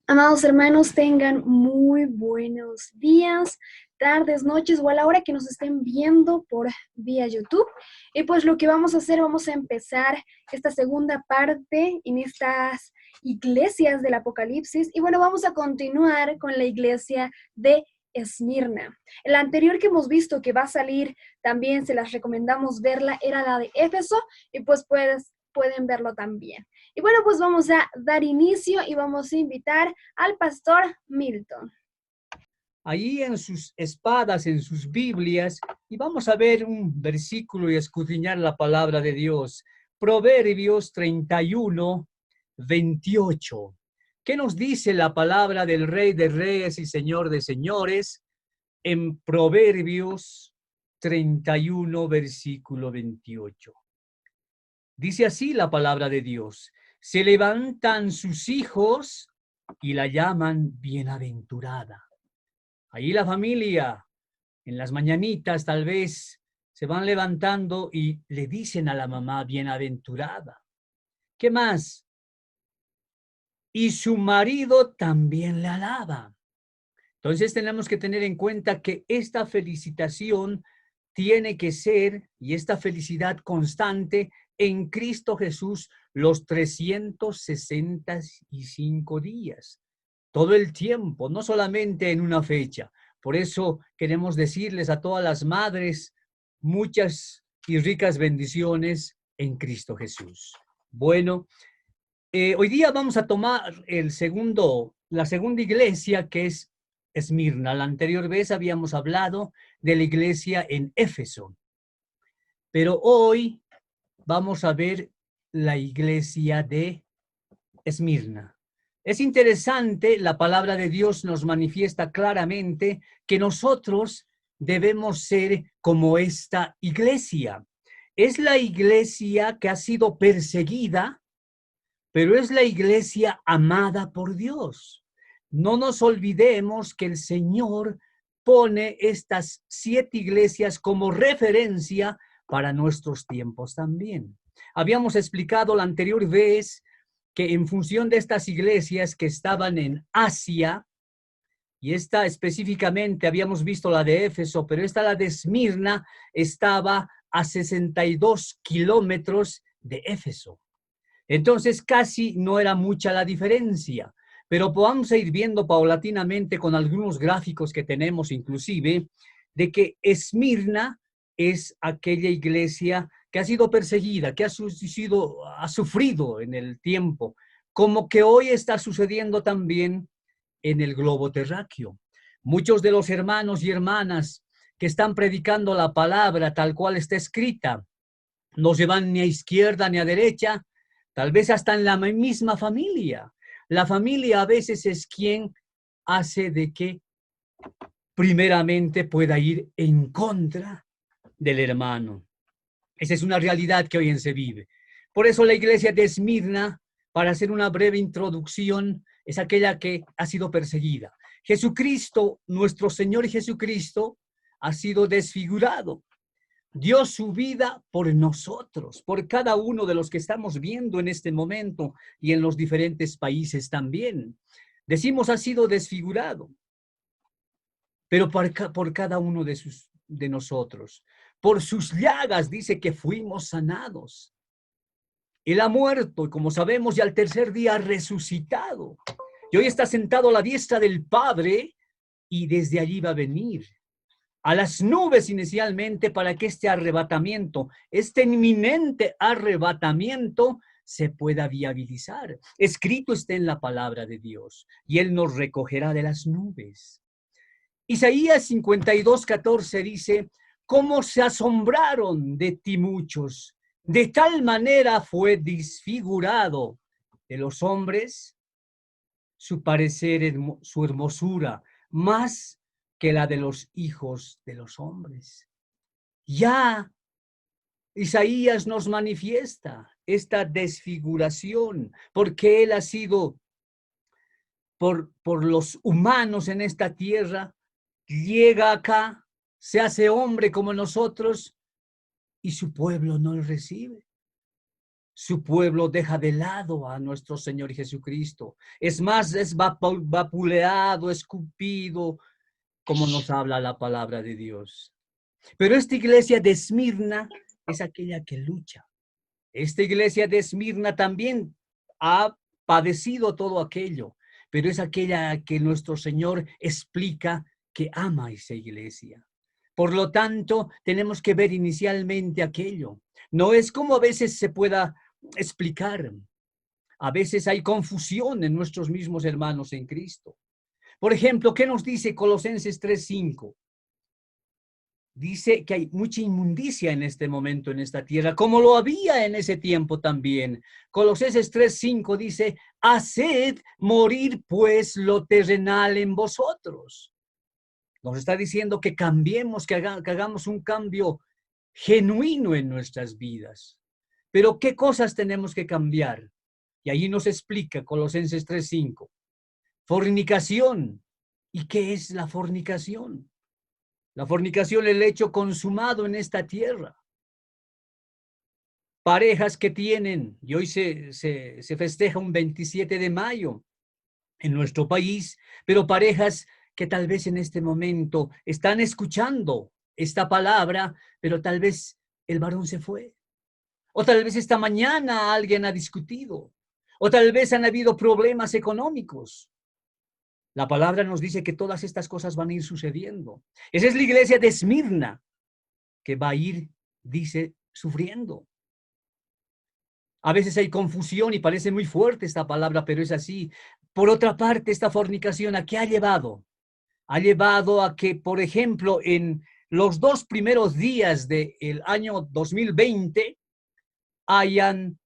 Amados hermanos, tengan muy buenos días, tardes, noches o a la hora que nos estén viendo por vía YouTube. Y pues lo que vamos a hacer, vamos a empezar esta segunda parte en estas iglesias del Apocalipsis. Y bueno, vamos a continuar con la iglesia de Esmirna. La anterior que hemos visto que va a salir, también se las recomendamos verla, era la de Éfeso, y pues pueden verlo también. Y bueno, pues vamos a dar inicio y vamos a invitar al pastor Milton. Ahí en sus espadas, en sus Biblias, y vamos a ver un versículo y escudriñar la palabra de Dios. Proverbios 31, 28. ¿Qué nos dice la palabra del Rey de Reyes y Señor de Señores? En Proverbios 31, versículo 28. Dice así la palabra de Dios: se levantan sus hijos y la llaman bienaventurada. Ahí la familia, en las mañanitas tal vez, se van levantando y le dicen a la mamá bienaventurada. ¿Qué más? Y su marido también le alaba. Entonces tenemos que tener en cuenta que esta felicitación tiene que ser, y esta felicidad constante, en Cristo Jesús los 365 días, todo el tiempo, no solamente en una fecha. Por eso queremos decirles a todas las madres muchas y ricas bendiciones en Cristo Jesús. Bueno, hoy día vamos a tomar la segunda iglesia, que es Esmirna. La anterior vez habíamos hablado de la iglesia en Éfeso, pero hoy vamos a ver la iglesia de Esmirna. Es interesante, la palabra de Dios nos manifiesta claramente que nosotros debemos ser como esta iglesia. Es la iglesia que ha sido perseguida, pero es la iglesia amada por Dios. No nos olvidemos que el Señor pone estas 7 iglesias como referencia para nuestros tiempos también. Habíamos explicado la anterior vez que en función de estas iglesias que estaban en Asia, y esta específicamente habíamos visto la de Éfeso, pero esta, la de Esmirna, estaba a 62 kilómetros de Éfeso. Entonces casi no era mucha la diferencia, pero vamos a ir viendo paulatinamente con algunos gráficos que tenemos inclusive, de que Esmirna es aquella iglesia que ha sido perseguida, que ha sufrido en el tiempo, como que hoy está sucediendo también en el globo terráqueo. Muchos de los hermanos y hermanas que están predicando la palabra tal cual está escrita, no se van ni a izquierda ni a derecha, tal vez hasta en la misma familia. La familia a veces es quien hace de que primeramente pueda ir en contra del hermano. Esa es una realidad que hoy en se vive. Por eso la iglesia de Esmirna, para hacer una breve introducción, es aquella que ha sido perseguida. Jesucristo, nuestro Señor Jesucristo, ha sido desfigurado. Dio su vida por nosotros, por cada uno de los que estamos viendo en este momento y en los diferentes países también. Decimos ha sido desfigurado, pero por cada uno de nosotros. Por sus llagas dice que fuimos sanados. Él ha muerto y, como sabemos, y al tercer día ha resucitado. Y hoy está sentado a la diestra del Padre y desde allí va a venir a las nubes inicialmente para que este arrebatamiento, este inminente arrebatamiento, se pueda viabilizar. Escrito está en la palabra de Dios y Él nos recogerá de las nubes. Isaías 52:14 dice: ¿cómo se asombraron de ti muchos? De tal manera fue disfigurado de los hombres su parecer, su hermosura, más que la de los hijos de los hombres. Ya Isaías nos manifiesta esta desfiguración, porque él ha sido por los humanos en esta tierra, llega acá, se hace hombre como nosotros y su pueblo no lo recibe. su pueblo deja de lado a nuestro Señor Jesucristo. Es más, es vapuleado, escupido, como nos habla la palabra de Dios. Pero esta iglesia de Esmirna es aquella que lucha. Esta iglesia de Esmirna también ha padecido todo aquello, pero es aquella que nuestro Señor explica que ama esa iglesia. Por lo tanto, tenemos que ver inicialmente aquello. No es como a veces se pueda explicar. A veces hay confusión en nuestros mismos hermanos en Cristo. Por ejemplo, ¿qué nos dice Colosenses 3:5? Dice que hay mucha inmundicia en este momento en esta tierra, como lo había en ese tiempo también. Colosenses 3:5 dice, haced morir pues lo terrenal en vosotros. Nos está diciendo que cambiemos, que hagamos un cambio genuino en nuestras vidas. Pero ¿qué cosas tenemos que cambiar? Y allí nos explica Colosenses 3:5. Fornicación. ¿Y qué es la fornicación? La fornicación es el hecho consumado en esta tierra. Parejas que tienen, y hoy se festeja un 27 de mayo en nuestro país, pero parejas que tal vez en este momento están escuchando esta palabra, pero tal vez el varón se fue. O tal vez esta mañana alguien ha discutido. O tal vez han habido problemas económicos. La palabra nos dice que todas estas cosas van a ir sucediendo. Esa es la iglesia de Esmirna que va a ir, dice, sufriendo. A veces hay confusión y parece muy fuerte esta palabra, pero es así. Por otra parte, esta fornicación, ¿a qué ha llevado? Ha llevado a que, por ejemplo, en los 2 primeros días del año 2020 hayan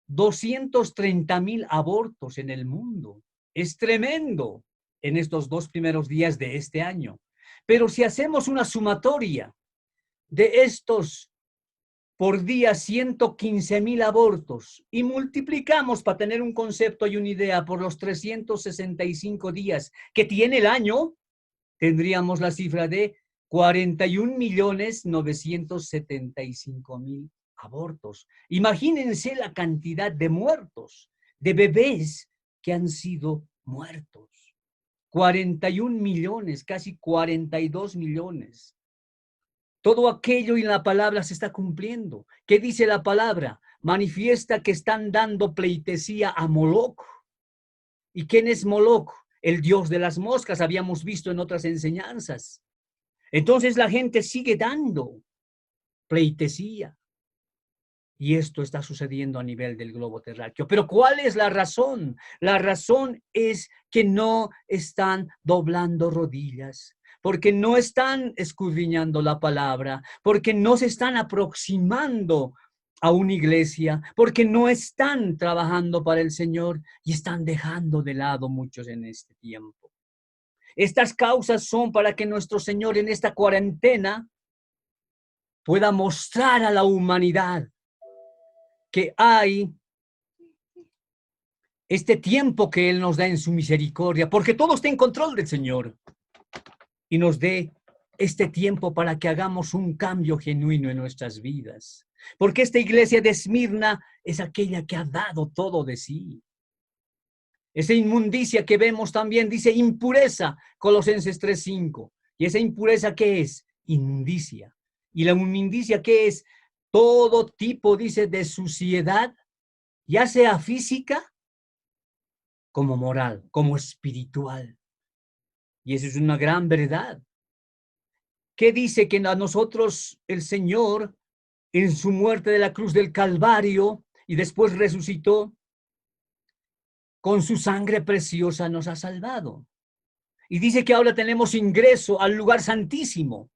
230,000 abortos en el mundo. Es tremendo en estos 2 primeros días de este año. Pero si hacemos una sumatoria de estos por día 115,000 abortos y multiplicamos para tener un concepto y una idea por los 365 días que tiene el año, tendríamos la cifra de 41,975,000 abortos. Imagínense la cantidad de muertos, de bebés que han sido muertos. 41 millones, casi 42 millones. Todo aquello en la palabra se está cumpliendo. ¿Qué dice la palabra? Manifiesta que están dando pleitesía a Moloch. ¿Y quién es Moloch? El dios de las moscas, habíamos visto en otras enseñanzas. Entonces la gente sigue dando pleitesía. Y esto está sucediendo a nivel del globo terráqueo. Pero ¿cuál es la razón? La razón es que no están doblando rodillas, porque no están escudriñando la palabra, porque no se están aproximando a una iglesia, porque no están trabajando para el Señor y están dejando de lado muchos en este tiempo. Estas causas son para que nuestro Señor en esta cuarentena pueda mostrar a la humanidad que hay este tiempo que Él nos da en su misericordia, porque todo está en control del Señor, y nos dé este tiempo para que hagamos un cambio genuino en nuestras vidas. Porque esta iglesia de Esmirna es aquella que ha dado todo de sí. Esa inmundicia que vemos también dice impureza, Colosenses 3:5. ¿Y esa impureza qué es? Inmundicia. ¿Y la inmundicia qué es? Todo tipo, dice, de suciedad, ya sea física como moral, como espiritual. Y eso es una gran verdad. ¿Qué dice? Que a nosotros el Señor, en su muerte de la cruz del Calvario y después resucitó, con su sangre preciosa nos ha salvado. Y dice que ahora tenemos ingreso al lugar santísimo.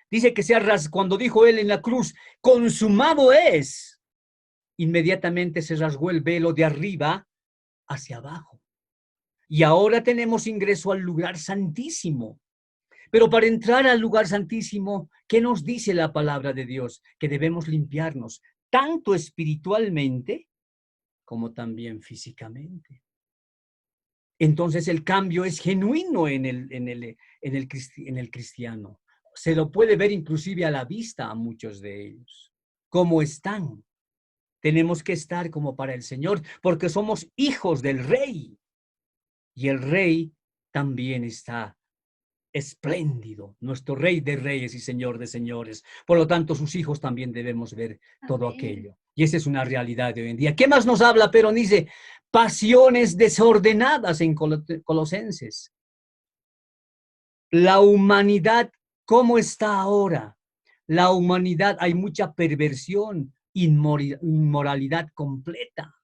Dice que cuando dijo Él en la cruz, consumado es, inmediatamente se rasgó el velo de arriba hacia abajo. Y ahora tenemos ingreso al lugar santísimo. Pero para entrar al lugar santísimo, ¿qué nos dice la palabra de Dios? Que debemos limpiarnos, tanto espiritualmente como también físicamente. Entonces el cambio es genuino en el cristiano. Se lo puede ver inclusive a la vista a muchos de ellos. ¿Cómo están? tenemos que estar como para el Señor, porque somos hijos del Rey. Y el Rey también está espléndido, nuestro Rey de reyes y Señor de señores. Por lo tanto, sus hijos también debemos ver todo Amén. aquello. Y esa es una realidad de hoy en día. ¿Qué más nos habla? Pero dice, pasiones desordenadas en Colosenses. La humanidad, ¿cómo está ahora? La humanidad, hay mucha perversión, inmoralidad completa.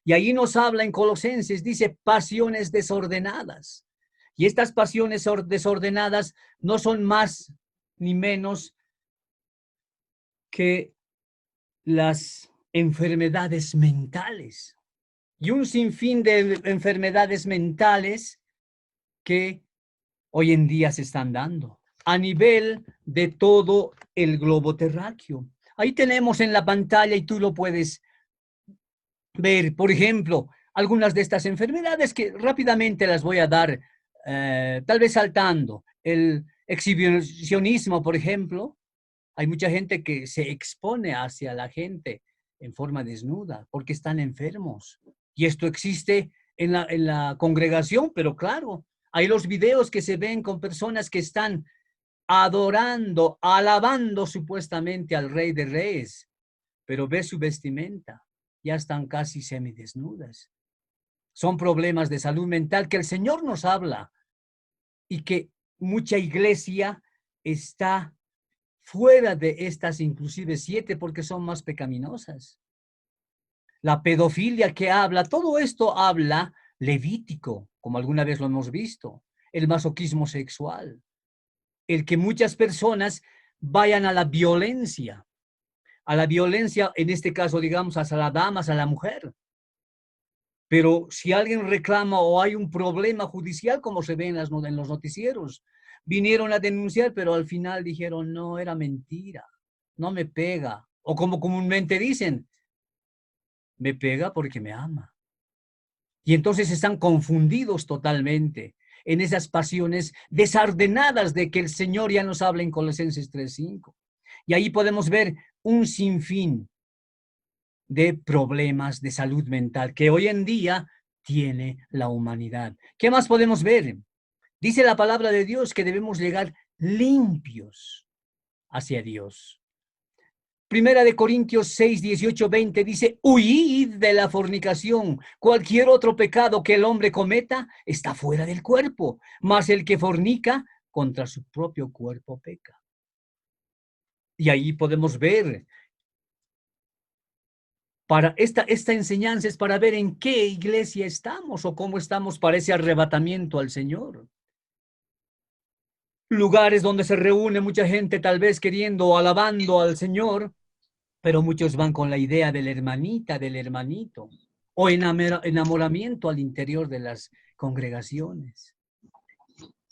Y ahí nos habla en Colosenses, dice pasiones desordenadas. Y estas pasiones desordenadas no son más ni menos que las enfermedades mentales. Y un sinfín de enfermedades mentales que hoy en día se están dando a nivel de todo el globo terráqueo. Ahí tenemos en la pantalla y tú lo puedes ver, por ejemplo, algunas de estas enfermedades que rápidamente las voy a dar, tal vez saltando. El exhibicionismo, por ejemplo. Hay mucha gente que se expone hacia la gente en forma desnuda porque están enfermos. Y esto existe en la congregación, pero claro, hay los videos que se ven con personas que están adorando, alabando supuestamente al Rey de Reyes, pero ve su vestimenta, ya están casi semidesnudas. Son problemas de salud mental que el Señor nos habla y que mucha iglesia está fuera de estas inclusive 7 porque son más pecaminosas. La pedofilia que habla, todo esto habla Levítico, como alguna vez lo hemos visto, el masoquismo sexual, el que muchas personas vayan a la violencia, en este caso, digamos, hacia las damas, a la mujer. Pero si alguien reclama o hay un problema judicial, como se ve en los noticieros, vinieron a denunciar, pero al final dijeron, no, era mentira, no me pega. O como comúnmente dicen, me pega porque me ama. Y entonces están confundidos totalmente en esas pasiones desordenadas de que el Señor ya nos habla en Colosenses 3:5. Y ahí podemos ver un sinfín de problemas de salud mental que hoy en día tiene la humanidad. ¿Qué más podemos ver? Dice la palabra de Dios que debemos llegar limpios hacia Dios. Primera de Corintios 6, 18, 20 dice, huid de la fornicación. Cualquier otro pecado que el hombre cometa está fuera del cuerpo, mas el que fornica contra su propio cuerpo peca. Y ahí podemos ver, para esta enseñanza es para ver en qué iglesia estamos o cómo estamos para ese arrebatamiento al Señor. Lugares donde se reúne mucha gente tal vez queriendo o alabando al Señor, pero muchos van con la idea de la hermanita, del hermanito, o enamoramiento al interior de las congregaciones.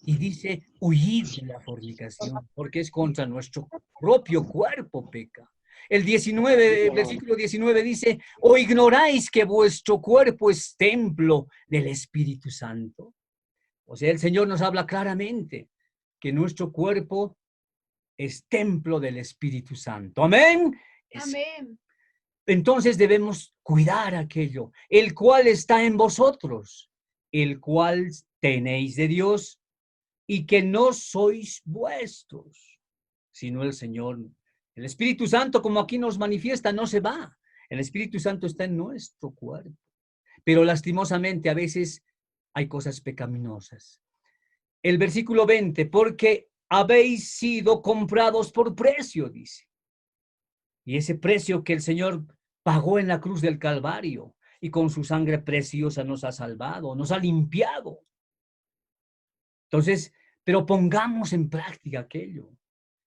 Y dice, huid de la fornicación, porque es contra nuestro propio cuerpo peca. El versículo 19 dice, ¿o ignoráis que vuestro cuerpo es templo del Espíritu Santo? O sea, el Señor nos habla claramente que nuestro cuerpo es templo del Espíritu Santo. Amén. Amén. Entonces debemos cuidar aquello, el cual está en vosotros, el cual tenéis de Dios y que no sois vuestros, sino el Señor. El Espíritu Santo, como aquí nos manifiesta, no se va. El Espíritu Santo está en nuestro cuerpo. Pero lastimosamente a veces hay cosas pecaminosas. El versículo 20, porque habéis sido comprados por precio, dice. Y ese precio que el Señor pagó en la cruz del Calvario y con su sangre preciosa nos ha salvado, nos ha limpiado. Entonces, pero pongamos en práctica aquello.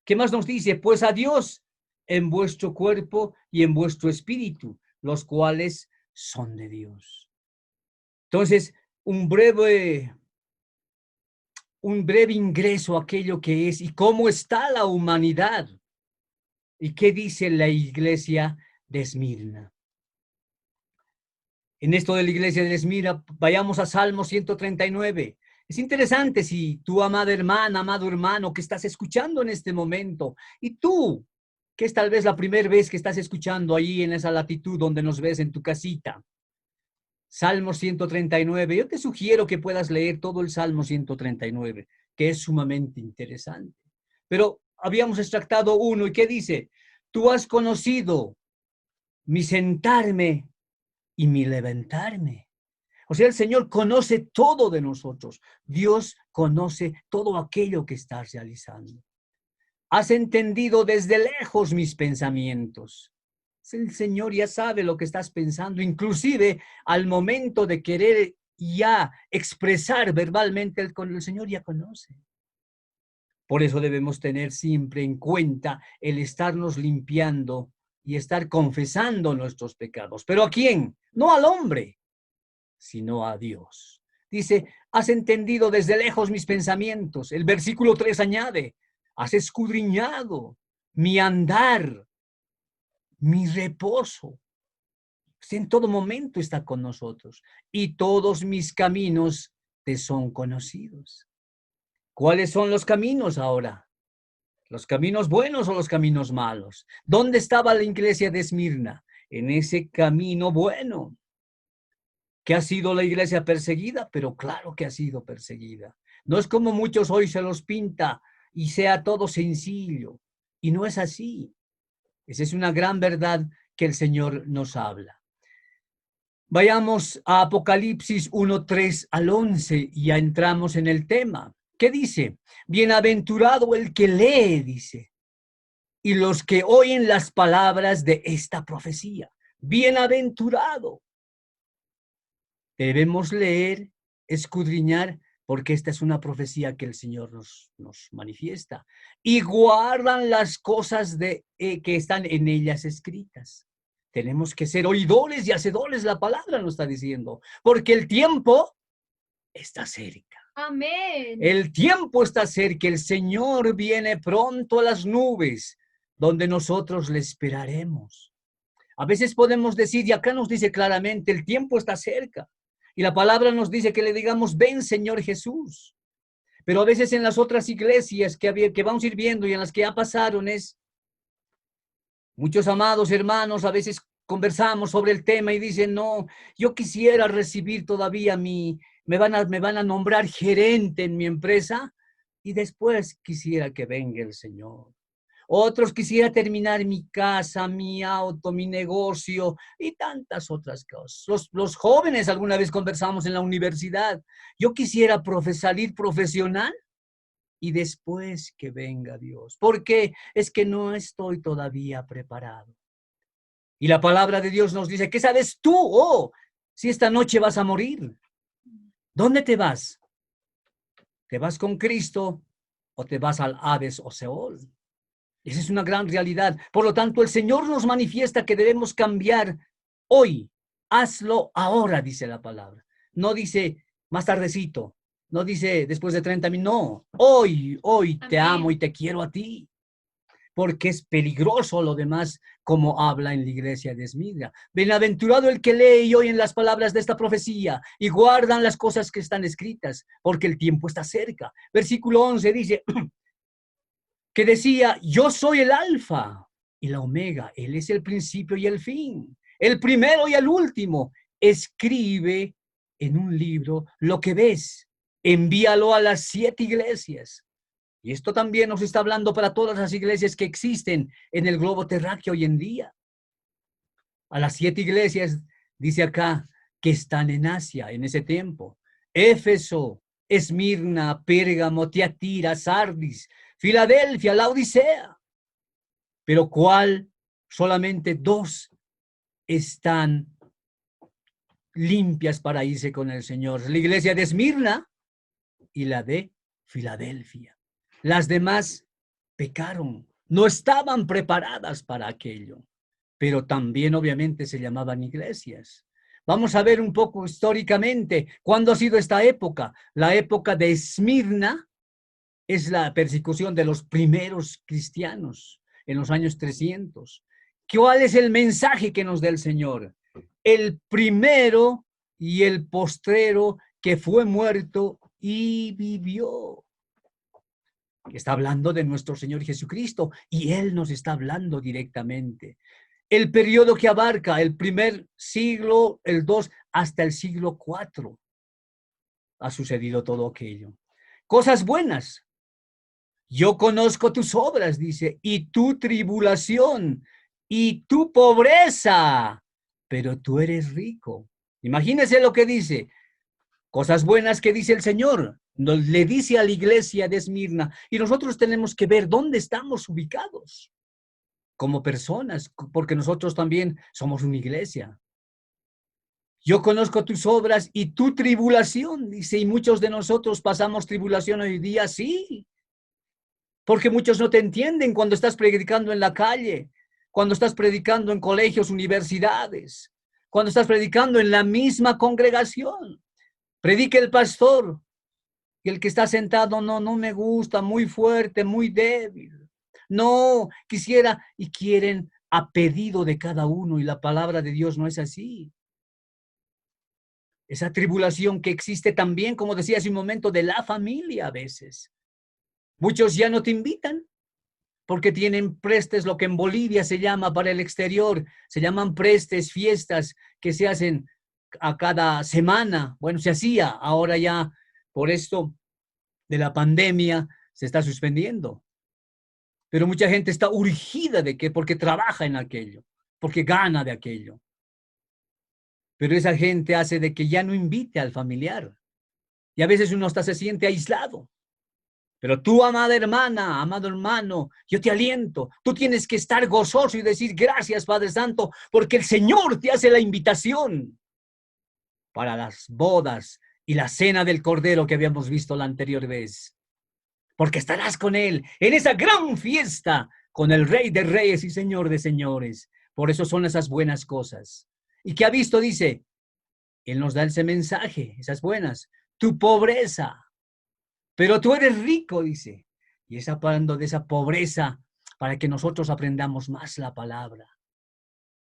¿Qué más nos dice? Pues a Dios en vuestro cuerpo y en vuestro espíritu, los cuales son de Dios. Entonces, un breve ingreso a aquello que es y cómo está la humanidad. ¿Y qué dice la iglesia de Esmirna? En esto de la iglesia de Esmirna, vayamos a Salmo 139. Es interesante si tu amada hermana, amado hermano que estás escuchando en este momento, y tú que es tal vez la primera vez que estás escuchando ahí en esa latitud donde nos ves en tu casita. Salmo 139. Yo te sugiero que puedas leer todo el Salmo 139, que es sumamente interesante. Pero habíamos extractado uno y ¿qué dice? Tú has conocido mi sentarme y mi levantarme. O sea, el Señor conoce todo de nosotros. Dios conoce todo aquello que estás realizando. Has entendido desde lejos mis pensamientos. El Señor ya sabe lo que estás pensando, inclusive al momento de querer ya expresar verbalmente, el Señor ya conoce. Por eso debemos tener siempre en cuenta el estarnos limpiando y estar confesando nuestros pecados. ¿Pero a quién? No al hombre, sino a Dios. Dice, has entendido desde lejos mis pensamientos. El versículo 3 añade, has escudriñado mi andar, mi reposo. En todo momento está con nosotros y todos mis caminos te son conocidos. ¿Cuáles son los caminos ahora? ¿Los caminos buenos o los caminos malos? ¿Dónde estaba la iglesia de Esmirna? En ese camino bueno. ¿Que ha sido la iglesia perseguida? Pero claro que ha sido perseguida. No es como muchos hoy se los pinta y sea todo sencillo. Y no es así. Esa es una gran verdad que el Señor nos habla. Vayamos a Apocalipsis 1, 3 al 11 y ya entramos en el tema. ¿Qué dice? Bienaventurado el que lee, dice, y los que oyen las palabras de esta profecía. Bienaventurado. Debemos leer, escudriñar, porque esta es una profecía que el Señor nos manifiesta. Y guardan las cosas que están en ellas escritas. Tenemos que ser oidores y hacedores, la palabra nos está diciendo, porque el tiempo está cerca. Amén. El tiempo está cerca, el Señor viene pronto a las nubes, donde nosotros le esperaremos. A veces podemos decir, y acá nos dice claramente, el tiempo está cerca. Y la palabra nos dice que le digamos, ven Señor Jesús. Pero a veces en las otras iglesias que vamos a ir viendo y en las que ya pasaron muchos amados hermanos, a veces conversamos sobre el tema y dicen, no, yo quisiera recibir todavía me van a nombrar gerente en mi empresa y después quisiera que venga el Señor. Otros quisiera terminar mi casa, mi auto, mi negocio y tantas otras cosas. Los jóvenes, alguna vez conversamos en la universidad, yo quisiera salir profesional y después que venga Dios, porque es que no estoy todavía preparado. Y la palabra de Dios nos dice, ¿qué sabes tú? Oh, si esta noche vas a morir. ¿Dónde te vas? ¿Te vas con Cristo o te vas al Hades o Seol? Esa es una gran realidad. Por lo tanto, el Señor nos manifiesta que debemos cambiar hoy. Hazlo ahora, dice la palabra. No dice más tardecito. No dice después de 30 minutos. No, hoy te amo y te quiero a ti. Porque es peligroso lo demás, como habla en la iglesia de Esmirna. Bienaventurado el que lee y oye las palabras de esta profecía y guardan las cosas que están escritas, porque el tiempo está cerca. Versículo 11 dice que decía, yo soy el alfa y la omega. Él es el principio y el fin, el primero y el último. Escribe en un libro lo que ves, envíalo a las 7 iglesias. Y esto también nos está hablando para todas las iglesias que existen en el globo terráqueo hoy en día. A las 7 iglesias, dice acá, que están en Asia en ese tiempo. Éfeso, Esmirna, Pérgamo, Tiatira, Sardis, Filadelfia, Laodicea. Pero ¿cuál? Solamente 2 están limpias para irse con el Señor. La iglesia de Esmirna y la de Filadelfia. Las demás pecaron, no estaban preparadas para aquello, pero también obviamente se llamaban iglesias. Vamos a ver un poco históricamente cuándo ha sido esta época. La época de Esmirna es la persecución de los primeros cristianos en los años 300. ¿Cuál es el mensaje que nos da el Señor? El primero y el postrero que fue muerto y vivió. Está hablando de nuestro Señor Jesucristo y Él nos está hablando directamente. El periodo que abarca el primer siglo, el 2, hasta el siglo 4. Ha sucedido todo aquello. Cosas buenas. Yo conozco tus obras, dice, y tu tribulación y tu pobreza, pero tú eres rico. Imagínese lo que dice. Cosas buenas que dice el Señor. Le dice a la iglesia de Esmirna. Y nosotros tenemos que ver dónde estamos ubicados como personas, porque nosotros también somos una iglesia. Yo conozco tus obras y tu tribulación, dice, y muchos de nosotros pasamos tribulación hoy día, sí, porque muchos no te entienden cuando estás predicando en la calle, cuando estás predicando en colegios, universidades, cuando estás predicando en la misma congregación. Predica el pastor y el que está sentado, no me gusta, muy fuerte, muy débil. No, quisiera y quieren a pedido de cada uno y la palabra de Dios no es así. Esa tribulación que existe también, como decía hace un momento, de la familia a veces. Muchos ya no te invitan porque tienen prestes, lo que en Bolivia se llama para el exterior, se llaman prestes, fiestas que se hacen a cada semana. Bueno, se hacía, ahora ya por esto de la pandemia se está suspendiendo. Pero mucha gente está urgida de que, porque trabaja en aquello, porque gana de aquello. Pero esa gente hace de que ya no invite al familiar. Y a veces uno hasta se siente aislado. Pero tú, amada hermana, amado hermano, yo te aliento. Tú tienes que estar gozoso y decir gracias, Padre Santo, porque el Señor te hace la invitación para las bodas y la cena del Cordero que habíamos visto la anterior vez. Porque estarás con Él en esa gran fiesta con el Rey de Reyes y Señor de Señores. Por eso son esas buenas cosas. ¿Y qué ha visto? Dice, Él nos da ese mensaje, esas buenas. Tu pobreza, pero tú eres rico, dice. Y es hablando de esa pobreza para que nosotros aprendamos más la palabra.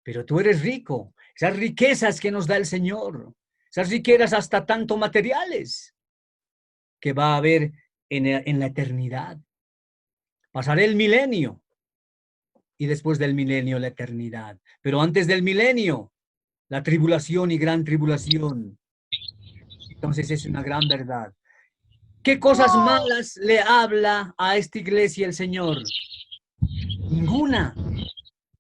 Pero tú eres rico, esas riquezas que nos da el Señor, esas riquezas hasta tanto materiales que va a haber en la eternidad. Pasará el milenio y después del milenio la eternidad. Pero antes del milenio, la tribulación y gran tribulación. Entonces es una gran verdad. ¿Qué cosas malas le habla a esta iglesia el Señor? Ninguna.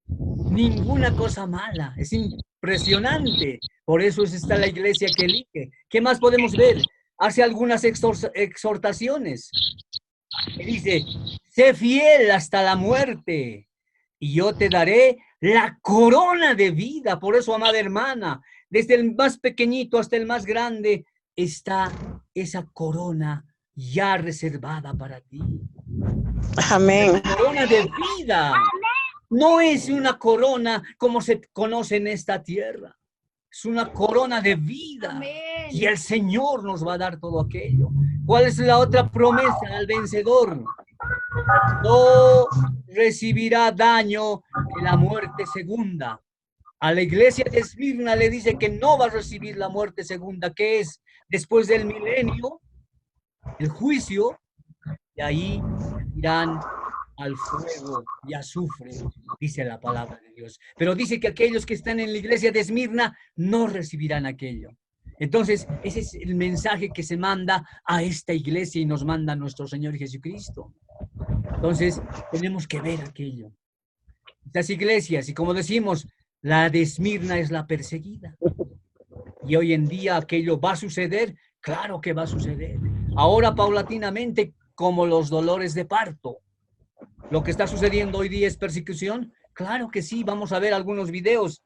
Ninguna cosa mala. Es impresionante. Por eso está la iglesia que elige. ¿Qué más podemos ver? Hace algunas exhortaciones. Dice, sé fiel hasta la muerte y yo te daré la corona de vida. Por eso, amada hermana, desde el más pequeñito hasta el más grande está esa corona ya reservada para ti. Amén. La corona de vida. No es una corona como se conoce en esta tierra. Es una corona de vida. Amén. Y el Señor nos va a dar todo aquello. ¿Cuál es la otra promesa al vencedor? No recibirá daño de la muerte segunda. A la iglesia de Esmirna le dice que no va a recibir la muerte segunda, que es después del milenio, el juicio, y ahí irán al fuego y azufre, dice la palabra de Dios. Pero dice que aquellos que están en la iglesia de Esmirna no recibirán aquello. Entonces, ese es el mensaje que se manda a esta iglesia y nos manda nuestro Señor Jesucristo. Entonces, tenemos que ver aquello. Estas iglesias, y como decimos, la de Esmirna es la perseguida. Y hoy en día aquello va a suceder, claro que va a suceder. Ahora, paulatinamente, como los dolores de parto. ¿Lo que está sucediendo hoy día es persecución? Claro que sí, vamos a ver algunos videos.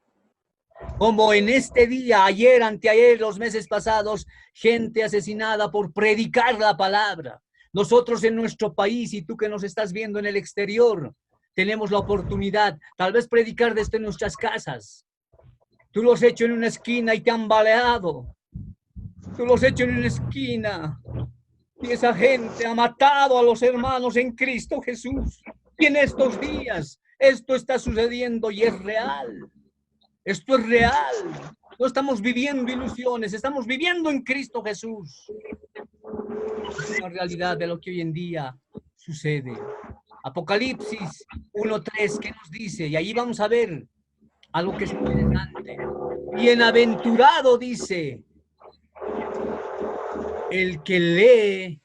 Como en este día, ayer, anteayer, los meses pasados, gente asesinada por predicar la palabra. Nosotros en nuestro país y tú que nos estás viendo en el exterior, tenemos la oportunidad, tal vez predicar desde nuestras casas. Tú lo has hecho en una esquina y te han baleado. Tú lo has hecho en una esquina y esa gente ha matado a los hermanos en Cristo Jesús. Y en estos días esto está sucediendo y es real. Esto es real. No estamos viviendo ilusiones, estamos viviendo en Cristo Jesús. Es una realidad de lo que hoy en día sucede. Apocalipsis 1:3, ¿qué nos dice? Y ahí vamos a ver algo que es interesante. Bienaventurado, dice, el que lee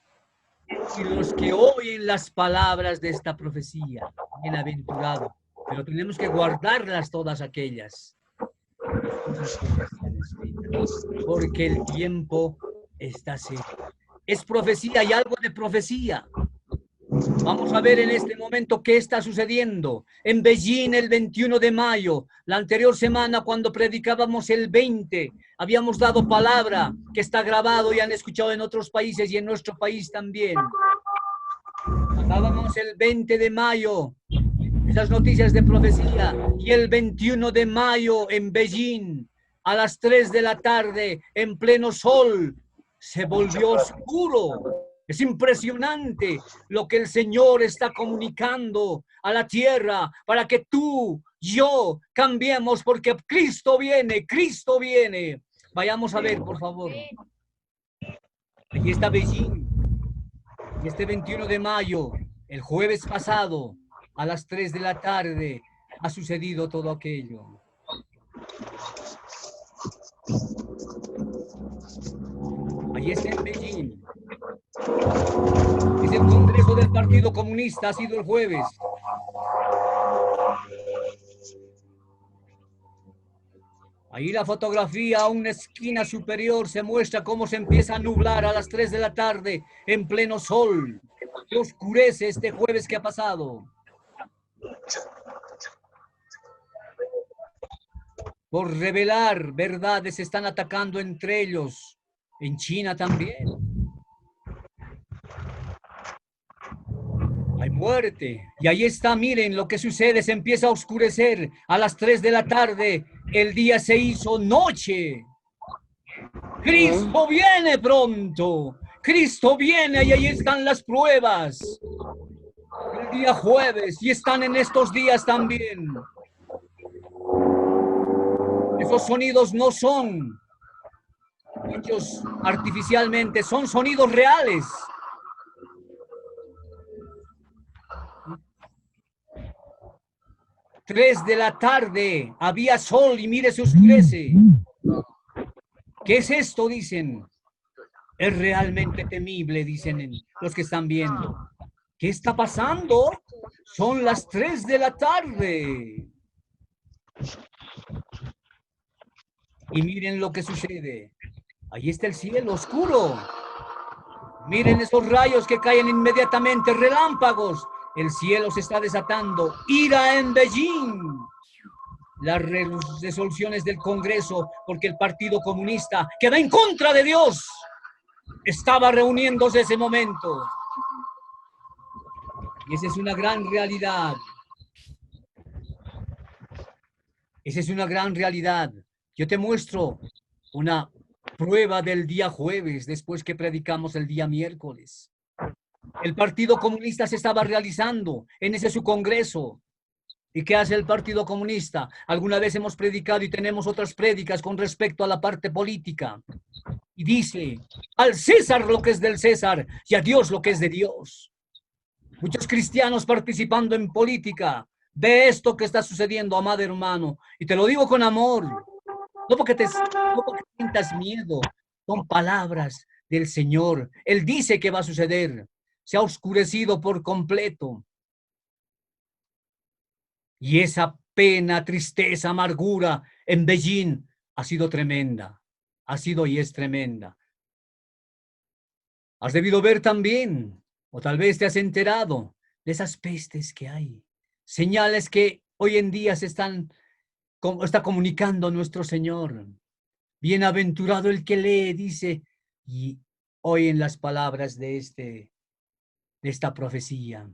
y los que oyen las palabras de esta profecía. Bienaventurado. Pero tenemos que guardarlas todas aquellas. Porque el tiempo está cerca. Es profecía y algo de profecía. Vamos a ver en este momento qué está sucediendo. En Beijing el 21 de mayo, la anterior semana cuando predicábamos el 20, habíamos dado palabra que está grabado y han escuchado en otros países y en nuestro país también. Estábamos el 20 de mayo, esas noticias de profecía, y el 21 de mayo en Beijing, a las 3 de la tarde, en pleno sol, se volvió oscuro. Es impresionante lo que el Señor está comunicando a la tierra para que tú, yo, cambiemos porque Cristo viene, Cristo viene. Vayamos a ver, por favor. Allí está Beijing. Y este 21 de mayo, el jueves pasado, a las 3 de la tarde, ha sucedido todo aquello. Allí está en Beijing. Es el Congreso del Partido Comunista, ha sido el jueves. Ahí la fotografía a una esquina superior se muestra cómo se empieza a nublar a las 3 de la tarde en pleno sol. Se oscurece este jueves que ha pasado. Por revelar verdades se están atacando entre ellos. En China también. Hay muerte. Y ahí está, miren lo que sucede. Se empieza a oscurecer a las 3 de la tarde. El día se hizo noche. Cristo viene pronto. Cristo viene y ahí están las pruebas. El día jueves y están en estos días también. Esos sonidos no son hechos artificialmente, son sonidos reales. Tres de la tarde, había sol y mire, se oscurece. ¿Qué es esto? Dicen. Es realmente temible, dicen los que están viendo. ¿Qué está pasando? Son las 3 de la tarde. Y miren lo que sucede. Ahí está el cielo oscuro. Miren esos rayos que caen inmediatamente, relámpagos. El cielo se está desatando. Ira en Beijing. Las resoluciones del Congreso, porque el Partido Comunista, que va en contra de Dios, estaba reuniéndose ese momento. Y esa es una gran realidad. Esa es una gran realidad. Yo te muestro una prueba del día jueves, después que predicamos el día miércoles. El Partido Comunista se estaba realizando en ese su congreso. ¿Y qué hace el Partido Comunista? Alguna vez hemos predicado y tenemos otras prédicas con respecto a la parte política. Y dice, al César lo que es del César y a Dios lo que es de Dios. Muchos cristianos participando en política. Ve esto que está sucediendo, amado hermano. Y te lo digo con amor. No porque sientas miedo. Son palabras del Señor. Él dice que va a suceder. Se ha oscurecido por completo. Y esa pena, tristeza, amargura en Beijing ha sido tremenda. Ha sido y es tremenda. Has debido ver también, o tal vez te has enterado, de esas pestes que hay. Señales que hoy en día está comunicando nuestro Señor. Bienaventurado el que lee, dice, y oyen las palabras de esta profecía.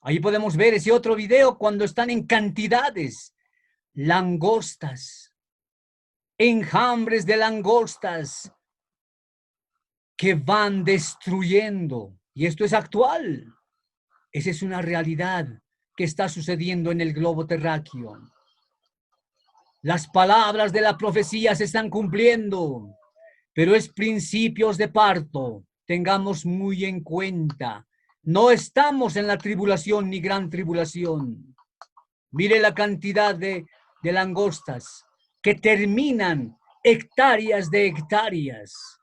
Ahí podemos ver ese otro video cuando están en cantidades, langostas, enjambres de langostas que van destruyendo. Y esto es actual. Esa es una realidad que está sucediendo en el globo terráqueo. Las palabras de la profecía se están cumpliendo, pero es principios de parto. Tengamos muy en cuenta. No estamos en la tribulación ni gran tribulación. Mire la cantidad de langostas que terminan hectáreas de hectáreas.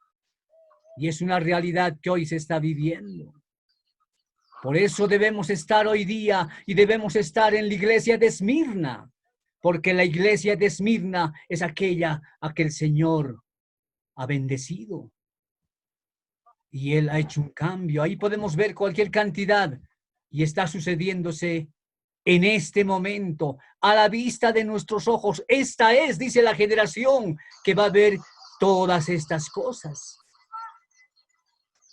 Y es una realidad que hoy se está viviendo. Por eso debemos estar hoy día y debemos estar en la iglesia de Esmirna. Porque la iglesia de Esmirna es aquella a que el Señor ha bendecido. Y Él ha hecho un cambio. Ahí podemos ver cualquier cantidad. Y está sucediéndose en este momento, a la vista de nuestros ojos. Esta es, dice la generación, que va a ver todas estas cosas.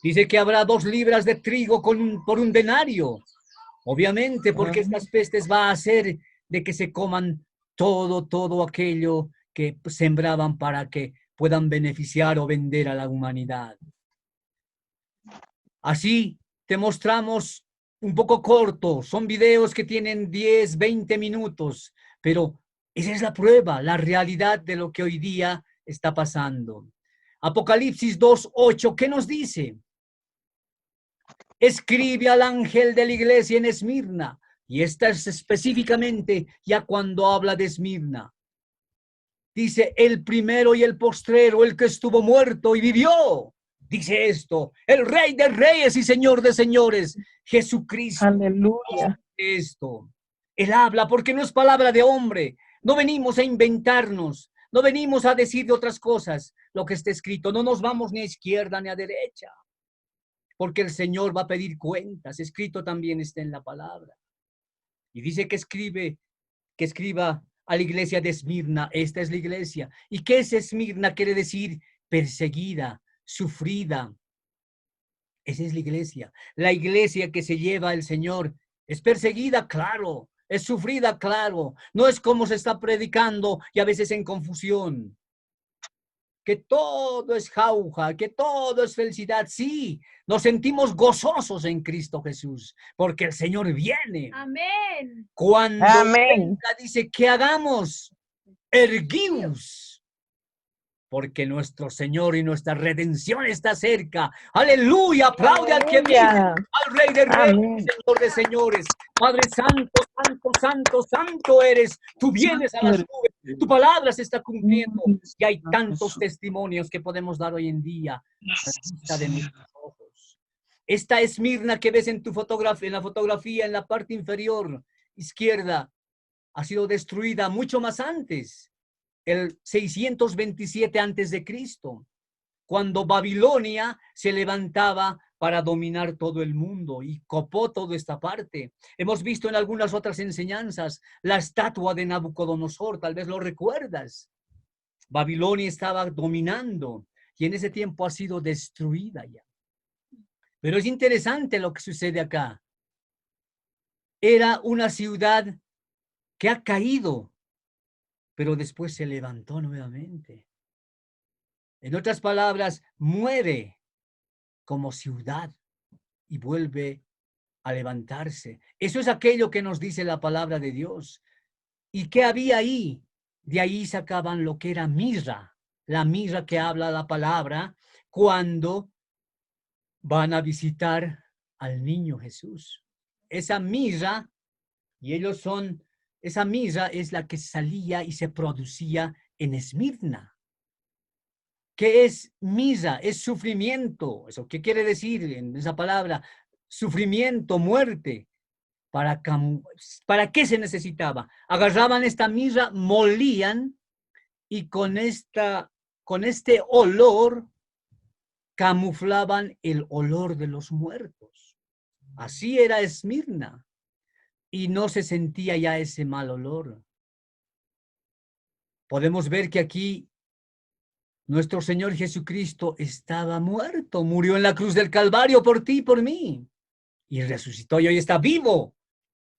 Dice que habrá 2 libras de trigo por un denario. Obviamente, porque estas pestes va a hacer de que se coman todo aquello que sembraban para que puedan beneficiar o vender a la humanidad. Así te mostramos un poco corto, son videos que tienen 10, 20 minutos, pero esa es la prueba, la realidad de lo que hoy día está pasando. Apocalipsis 2:8, ¿qué nos dice? Escribe al ángel de la iglesia en Esmirna, y esta es específicamente ya cuando habla de Esmirna. Dice, el primero y el postrero, el que estuvo muerto y vivió. Dice esto, el Rey de Reyes y Señor de Señores, Jesucristo. Aleluya. Esto, Él habla porque no es palabra de hombre. No venimos a inventarnos, no venimos a decir de otras cosas lo que está escrito. No nos vamos ni a izquierda ni a derecha, porque el Señor va a pedir cuentas. Escrito también está en la palabra. Y dice que escriba a la iglesia de Esmirna. Esta es la iglesia. ¿Y qué es Esmirna? Quiere decir perseguida, sufrida. Esa es la iglesia. La iglesia que se lleva el Señor es perseguida, claro. Es sufrida, claro. No es como se está predicando y a veces en confusión. Que todo es jauja, que todo es felicidad. Sí, nos sentimos gozosos en Cristo Jesús, porque el Señor viene. Amén. Cuando Amén. venga, dice, ¿qué hagamos? Erguios. Porque nuestro Señor y nuestra redención está cerca. Aleluya, aplaude al que vive, Aleluya. al Rey de Reyes, Amén. Señor de señores. Padre santo, santo, santo, santo eres. Tú vienes a las nubes, tu palabra se está cumpliendo. Y hay tantos testimonios que podemos dar hoy en día a la vista de nuestros ojos. Esta Esmirna que ves en tu fotografía, en la fotografía, en la parte inferior izquierda, ha sido destruida mucho más antes. El 627 antes de Cristo, cuando Babilonia se levantaba para dominar todo el mundo y copó toda esta parte. Hemos visto en algunas otras enseñanzas la estatua de Nabucodonosor, tal vez lo recuerdas. Babilonia estaba dominando y en ese tiempo ha sido destruida ya. Pero es interesante lo que sucede acá. Era una ciudad que ha caído, pero después se levantó nuevamente. En otras palabras, muere como ciudad y vuelve a levantarse. Eso es aquello que nos dice la palabra de Dios. ¿Y qué había ahí? De ahí sacaban lo que era mirra, la mirra que habla la palabra cuando van a visitar al niño Jesús. Esa mirra, esa mirra es la que salía y se producía en Esmirna. ¿Qué es mirra? Es sufrimiento. ¿Eso qué quiere decir en esa palabra? Sufrimiento, muerte. ¿Para qué se necesitaba? Agarraban esta mirra, molían y con este olor camuflaban el olor de los muertos. Así era Esmirna. Y no se sentía ya ese mal olor. Podemos ver que aquí nuestro Señor Jesucristo estaba muerto, murió en la cruz del Calvario por ti y por mí. Y resucitó y hoy está vivo.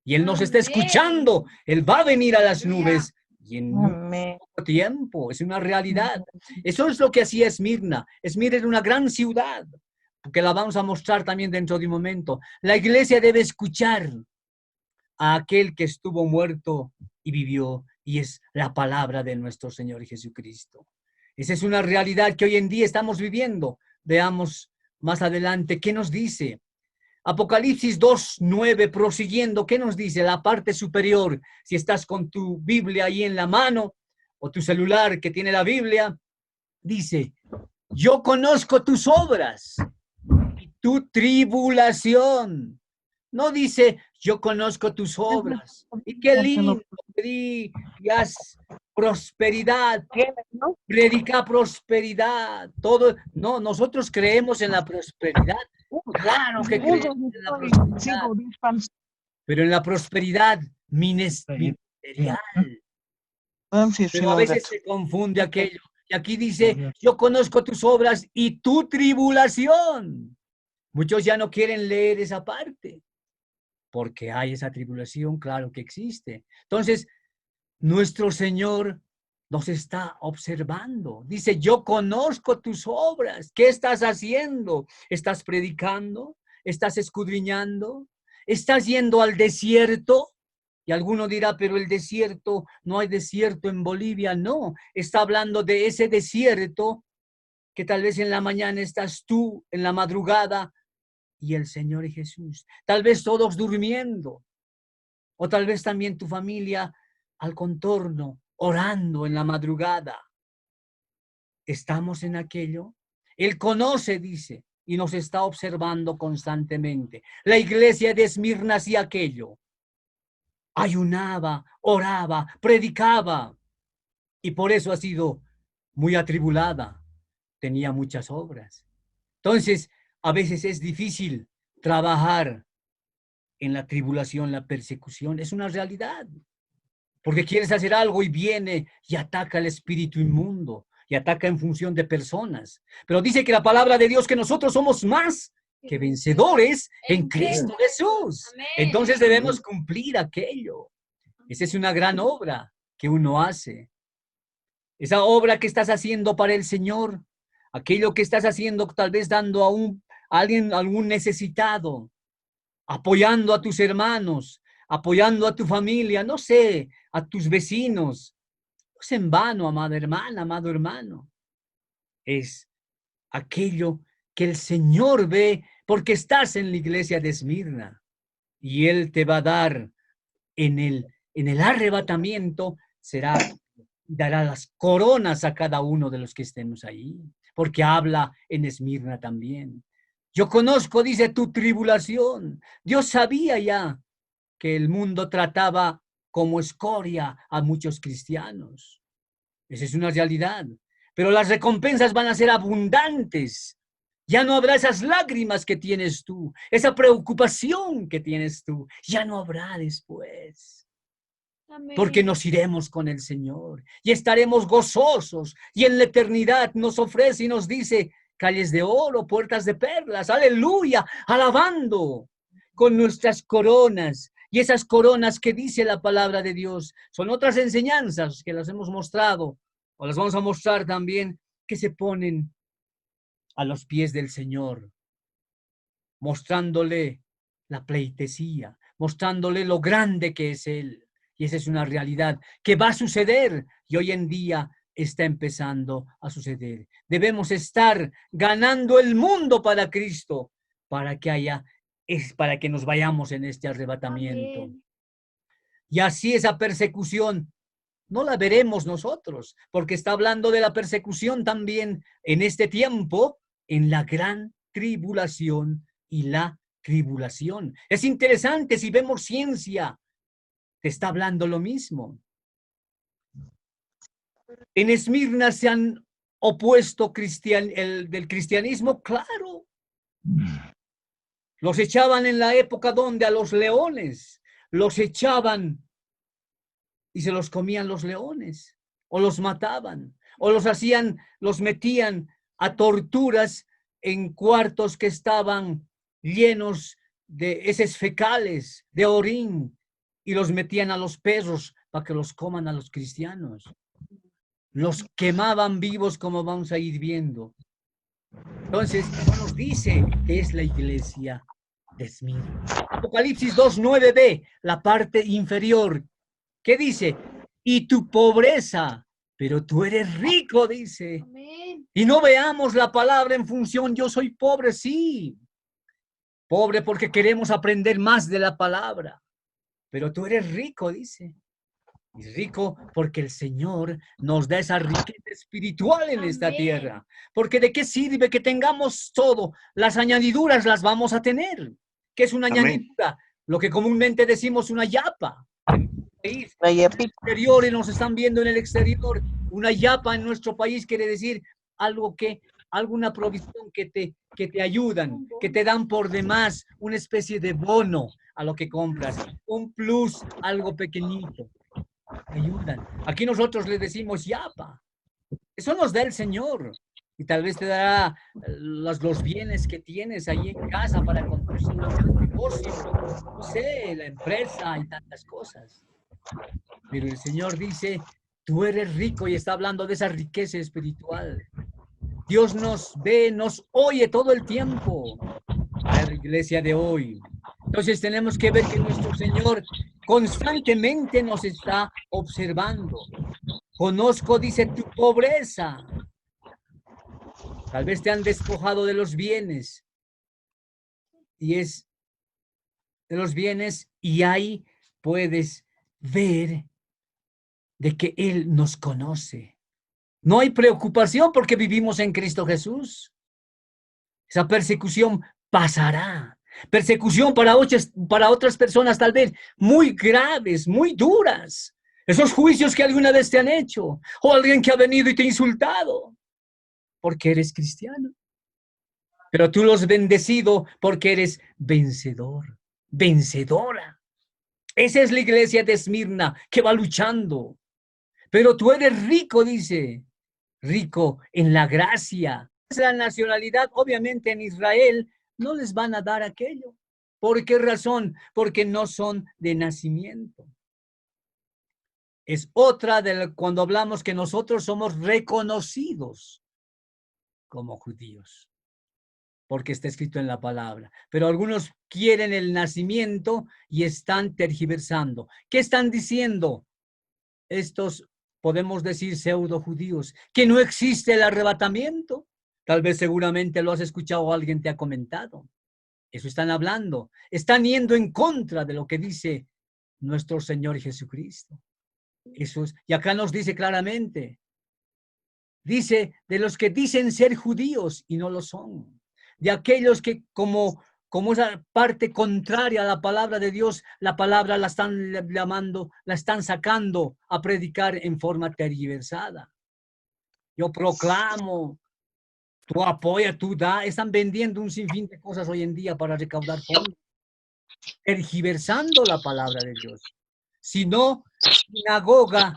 Y Él nos está escuchando. Él va a venir a las nubes. Y en muy poco tiempo, es una realidad. Eso es lo que hacía Esmirna. Esmirna era una gran ciudad, que la vamos a mostrar también dentro de un momento. La iglesia debe escuchar a aquel que estuvo muerto y vivió, y es la palabra de nuestro Señor Jesucristo. Esa es una realidad que hoy en día estamos viviendo. Veamos más adelante qué nos dice. Apocalipsis 2:9, prosiguiendo, ¿qué nos dice? La parte superior, si estás con tu Biblia ahí en la mano o tu celular que tiene la Biblia, dice, yo conozco tus obras y tu tribulación. No dice, yo conozco tus obras. Y qué lindo, y haz prosperidad, predica prosperidad, todo. No, nosotros creemos en la prosperidad. Claro que creemos en la prosperidad, pero en la prosperidad ministerial. Pero a veces se confunde aquello. Y aquí dice, yo conozco tus obras y tu tribulación. Muchos ya no quieren leer esa parte, porque hay esa tribulación, claro que existe. Entonces, nuestro Señor nos está observando. Dice, yo conozco tus obras. ¿Qué estás haciendo? ¿Estás predicando? ¿Estás escudriñando? ¿Estás yendo al desierto? Y alguno dirá, pero el desierto, no hay desierto en Bolivia. No, está hablando de ese desierto que tal vez en la mañana estás tú, en la madrugada, y el Señor Jesús. Tal vez todos durmiendo, o tal vez también tu familia al contorno, orando en la madrugada. ¿Estamos en aquello? Él conoce, dice, y nos está observando constantemente. La iglesia de Esmirna hacía aquello. Ayunaba, oraba, predicaba, y por eso ha sido muy atribulada. Tenía muchas obras. Entonces, a veces es difícil trabajar en la tribulación, la persecución. Es una realidad. Porque quieres hacer algo y viene y ataca el espíritu inmundo y ataca en función de personas. Pero dice que la palabra de Dios que nosotros somos más que vencedores en Cristo Jesús. Entonces debemos cumplir aquello. Esa es una gran obra que uno hace. Esa obra que estás haciendo para el Señor, aquello que estás haciendo tal vez dando a alguien, algún necesitado, apoyando a tus hermanos, apoyando a tu familia, no sé, a tus vecinos. No es en vano, amada hermana, amado hermano. Es aquello que el Señor ve porque estás en la iglesia de Esmirna y Él te va a dar en el arrebatamiento, dará las coronas a cada uno de los que estemos ahí, porque habla en Esmirna también. Yo conozco, dice, tu tribulación. Dios sabía ya que el mundo trataba como escoria a muchos cristianos. Esa es una realidad. Pero las recompensas van a ser abundantes. Ya no habrá esas lágrimas que tienes tú, esa preocupación que tienes tú. Ya no habrá después. Amén. Porque nos iremos con el Señor y estaremos gozosos. Y en la eternidad nos ofrece y nos dice, calles de oro, puertas de perlas, aleluya, alabando con nuestras coronas. Y esas coronas que dice la palabra de Dios son otras enseñanzas que las hemos mostrado, o las vamos a mostrar también, que se ponen a los pies del Señor, mostrándole la pleitesía, mostrándole lo grande que es Él. Y esa es una realidad que va a suceder y hoy en día está empezando a suceder. Debemos estar ganando el mundo para Cristo, para que nos vayamos en este arrebatamiento. Amén. Y así esa persecución no la veremos nosotros, porque está hablando de la persecución también en este tiempo, en la gran tribulación y la tribulación. Es interesante si vemos ciencia, te está hablando lo mismo. En Esmirna se han opuesto del cristianismo, claro. Los echaban en la época donde a los leones, los echaban y se los comían los leones, o los mataban, o los metían a torturas en cuartos que estaban llenos de heces fecales, de orín, y los metían a los perros para que los coman a los cristianos. Los quemaban vivos, como vamos a ir viendo. Entonces, nos dice que es la iglesia de Esmirna. Apocalipsis 2:9b, la parte inferior. ¿Qué dice? Y tu pobreza, pero tú eres rico, dice. Amén. Y no veamos la palabra en función, yo soy pobre, sí. Pobre porque queremos aprender más de la palabra. Pero tú eres rico, dice. Y rico porque el Señor nos da esa riqueza espiritual en esta Amén. tierra. Porque ¿de qué sirve que tengamos todo? Las añadiduras las vamos a tener. ¿Qué es una Amén. añadidura? Lo que comúnmente decimos una yapa. En nuestro país, La en el yapita. exterior, y nos están viendo en el exterior. Una yapa en nuestro país quiere decir algo que, alguna provisión que te ayudan, que te dan por demás, una especie de bono a lo que compras. Un plus, algo pequeñito. Ayudan. Aquí nosotros le decimos yapa. Eso nos da el Señor. Y tal vez te dará los bienes que tienes ahí en casa para conducir un negocio, no sé, la empresa y tantas cosas. Pero el Señor dice, tú eres rico, y está hablando de esa riqueza espiritual. Dios nos ve, nos oye todo el tiempo. A la iglesia de hoy. Entonces tenemos que ver que nuestro Señor constantemente nos está observando. Conozco, dice, tu pobreza. Tal vez te han despojado de los bienes. Y es de los bienes, y ahí puedes ver de que Él nos conoce. No hay preocupación porque vivimos en Cristo Jesús. Esa persecución pasará. Persecución para otras personas tal vez muy graves, muy duras. Esos juicios que alguna vez te han hecho, o alguien que ha venido y te ha insultado, porque eres cristiano. Pero tú los has bendecido porque eres vencedor, vencedora. Esa es la iglesia de Esmirna que va luchando. Pero tú eres rico, dice, rico en la gracia. La nacionalidad, obviamente en Israel, no les van a dar aquello. ¿Por qué razón? Porque no son de nacimiento. Es otra de cuando hablamos que nosotros somos reconocidos como judíos, porque está escrito en la palabra. Pero algunos quieren el nacimiento y están tergiversando. ¿Qué están diciendo estos, podemos decir, pseudo judíos? Que no existe el arrebatamiento. Tal vez seguramente lo has escuchado o alguien te ha comentado. Eso están hablando. Están yendo en contra de lo que dice nuestro Señor Jesucristo. Eso es, y acá nos dice claramente, dice de los que dicen ser judíos y no lo son, de aquellos que como esa parte contraria a la palabra de Dios, la palabra la están llamando, la están sacando a predicar en forma tergiversada. Yo proclamo, tú apoyas, tú das, están vendiendo un sinfín de cosas hoy en día para recaudar fondos, tergiversando la palabra de Dios. Si no, sinagoga,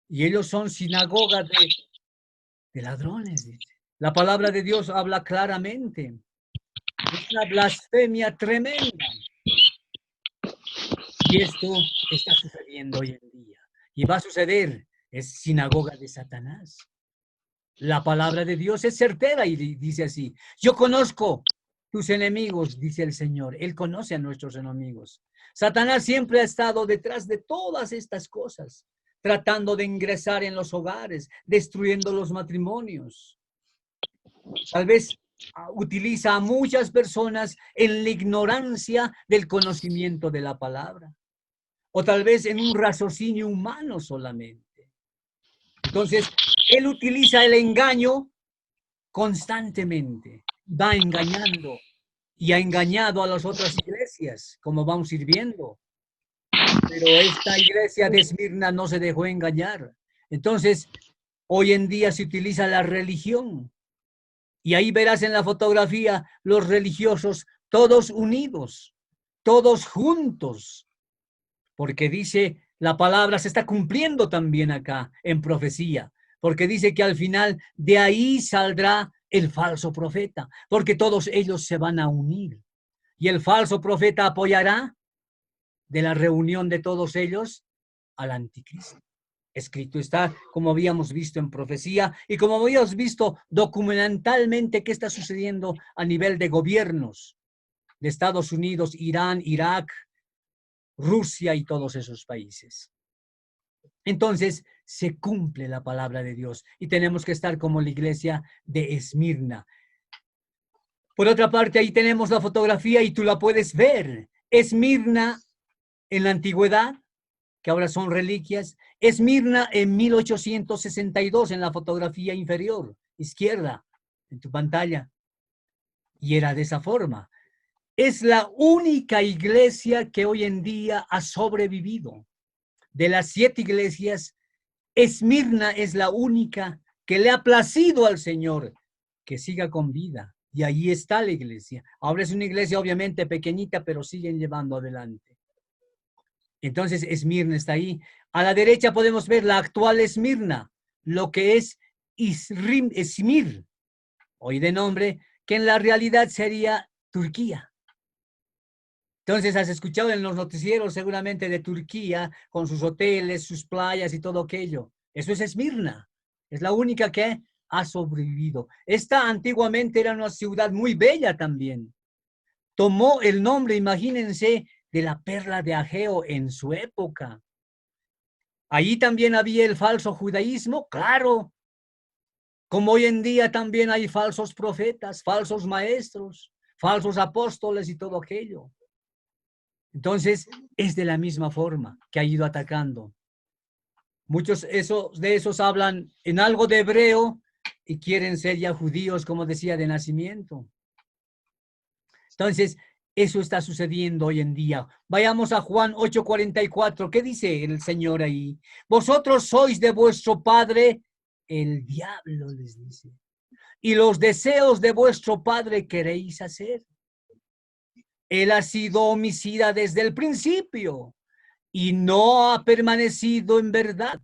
y ellos son sinagoga de ladrones, dice. La palabra de Dios habla claramente. Es una blasfemia tremenda. Y esto está sucediendo hoy en día. Y va a suceder. Es sinagoga de Satanás. La palabra de Dios es certera y dice así. Yo conozco tus enemigos, dice el Señor. Él conoce a nuestros enemigos. Satanás siempre ha estado detrás de todas estas cosas, tratando de ingresar en los hogares, destruyendo los matrimonios. Tal vez utiliza a muchas personas en la ignorancia del conocimiento de la palabra, o tal vez en un raciocinio humano solamente. Entonces, él utiliza el engaño constantemente, va engañando y ha engañado a las otras iglesias, como vamos a ir viendo. Pero esta iglesia de Esmirna no se dejó engañar. Entonces, hoy en día se utiliza la religión. Y ahí verás en la fotografía los religiosos todos unidos, todos juntos. Porque dice, la palabra se está cumpliendo también acá en profecía. Porque dice que al final de ahí saldrá el falso profeta. Porque todos ellos se van a unir. Y el falso profeta apoyará de la reunión de todos ellos al anticristo. Escrito está, como habíamos visto en profecía y como habíamos visto documentalmente qué está sucediendo a nivel de gobiernos de Estados Unidos, Irán, Irak, Rusia y todos esos países. Entonces se cumple la palabra de Dios y tenemos que estar como la iglesia de Esmirna, Por otra parte, ahí tenemos la fotografía y tú la puedes ver. Esmirna en la antigüedad, que ahora son reliquias. Esmirna en 1862 en la fotografía inferior, izquierda, en tu pantalla. Y era de esa forma. Es la única iglesia que hoy en día ha sobrevivido. De las 7 iglesias, Esmirna es la única que le ha placido al Señor que siga con vida. Y ahí está la iglesia. Ahora es una iglesia obviamente pequeñita, pero siguen llevando adelante. Entonces Esmirna está ahí. A la derecha podemos ver la actual Esmirna, lo que es Izmir, hoy de nombre, que en la realidad sería Turquía. Entonces has escuchado en los noticieros seguramente de Turquía, con sus hoteles, sus playas y todo aquello. Eso es Esmirna. Es la única que ha sobrevivido. Esta antiguamente era una ciudad muy bella también. Tomó el nombre, imagínense, de la perla de Ageo en su época. Allí también había el falso judaísmo, claro. Como hoy en día también hay falsos profetas, falsos maestros, falsos apóstoles y todo aquello. Entonces, es de la misma forma que ha ido atacando. Muchos de esos hablan en algo de hebreo y quieren ser ya judíos, como decía, de nacimiento. Entonces, eso está sucediendo hoy en día. Vayamos a Juan 8:44. ¿Qué dice el Señor ahí? Vosotros sois de vuestro padre el diablo, les dice. Y los deseos de vuestro padre queréis hacer. Él ha sido homicida desde el principio y no ha permanecido en verdad,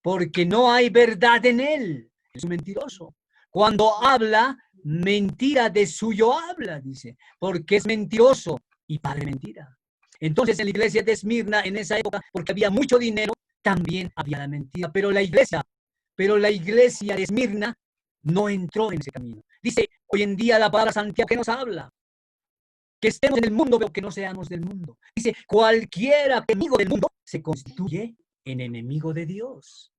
porque no hay verdad en él. Es un mentiroso. Cuando habla, mentira de suyo habla, dice, porque es mentiroso y padre mentira. Entonces en la iglesia de Esmirna, en esa época, porque había mucho dinero, también había la mentira, pero la iglesia de Esmirna no entró en ese camino. Dice, hoy en día la palabra Santiago que nos habla, que estemos en el mundo, pero que no seamos del mundo. Dice, cualquiera que es enemigo del mundo se constituye en enemigo de Dios.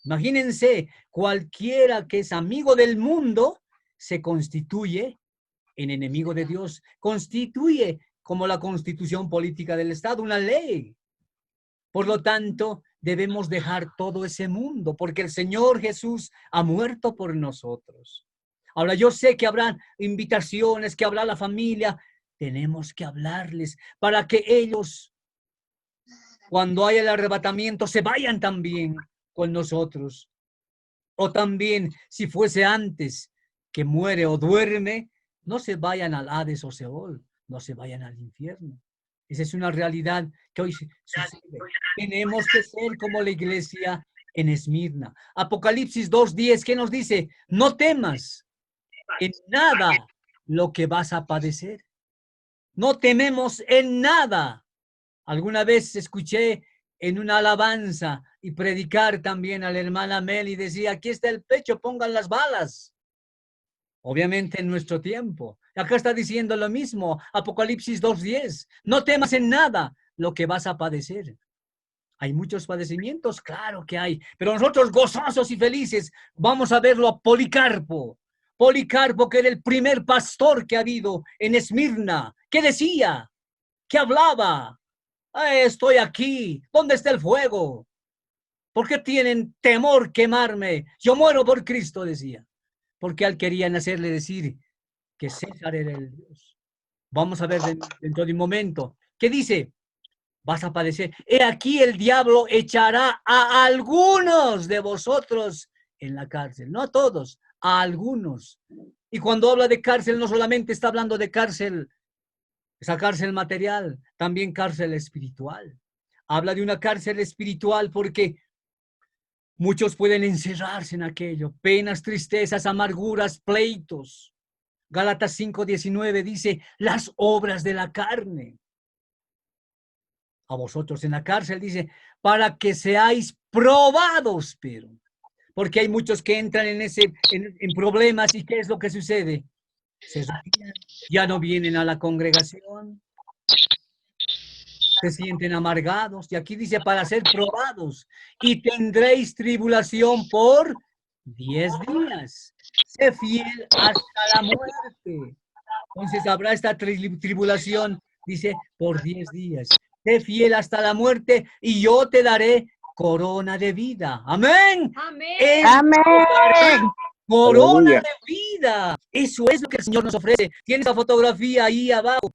Imagínense, cualquiera que es amigo del mundo se constituye en enemigo de Dios. Constituye como la constitución política del Estado, una ley. Por lo tanto, debemos dejar todo ese mundo, porque el Señor Jesús ha muerto por nosotros. Ahora, yo sé que habrá invitaciones, que habrá la familia. Tenemos que hablarles para que ellos, cuando haya el arrebatamiento, se vayan también con nosotros. O también, si fuese antes que muere o duerme, no se vayan al Hades o Seol, no se vayan al infierno. Esa es una realidad que hoy sucede. Tenemos que ser como la iglesia en Esmirna. Apocalipsis 2:10, ¿qué nos dice? No temas en nada lo que vas a padecer. No tememos en nada. Alguna vez escuché en una alabanza y predicar también a la hermana Mel y decía, aquí está el pecho, pongan las balas. Obviamente en nuestro tiempo. Acá está diciendo lo mismo, Apocalipsis 2:10. No temas en nada lo que vas a padecer. ¿Hay muchos padecimientos? Claro que hay. Pero nosotros gozosos y felices vamos a verlo a Policarpo. Policarpo, que era el primer pastor que ha habido en Esmirna. ¿Qué decía? ¿Qué hablaba? Estoy aquí. ¿Dónde está el fuego? ¿Por qué tienen temor quemarme? Yo muero por Cristo, decía. Porque él querían hacerle decir que César era el Dios. Vamos a ver dentro de un momento. ¿Qué dice? Vas a padecer. He aquí el diablo echará a algunos de vosotros en la cárcel. No a todos, a algunos. Y cuando habla de cárcel, no solamente está hablando de cárcel, esa cárcel material, también cárcel espiritual. Habla de una cárcel espiritual porque muchos pueden encerrarse en aquello. Penas, tristezas, amarguras, pleitos. Gálatas 5:19 dice, las obras de la carne. A vosotros en la cárcel, dice, para que seáis probados, pero. Porque hay muchos que entran en problemas y ¿qué es lo que sucede? Se retiran, ya no vienen a la congregación, se sienten amargados. Y aquí dice, para ser probados. Y tendréis tribulación por 10 días. Sé fiel hasta la muerte. Entonces habrá esta tribulación, dice, por 10 días. Sé fiel hasta la muerte y yo te daré corona de vida. Amén. Amén. Amén. Corona Aleluya. de vida. Eso es lo que el Señor nos ofrece. Tienes la fotografía ahí abajo,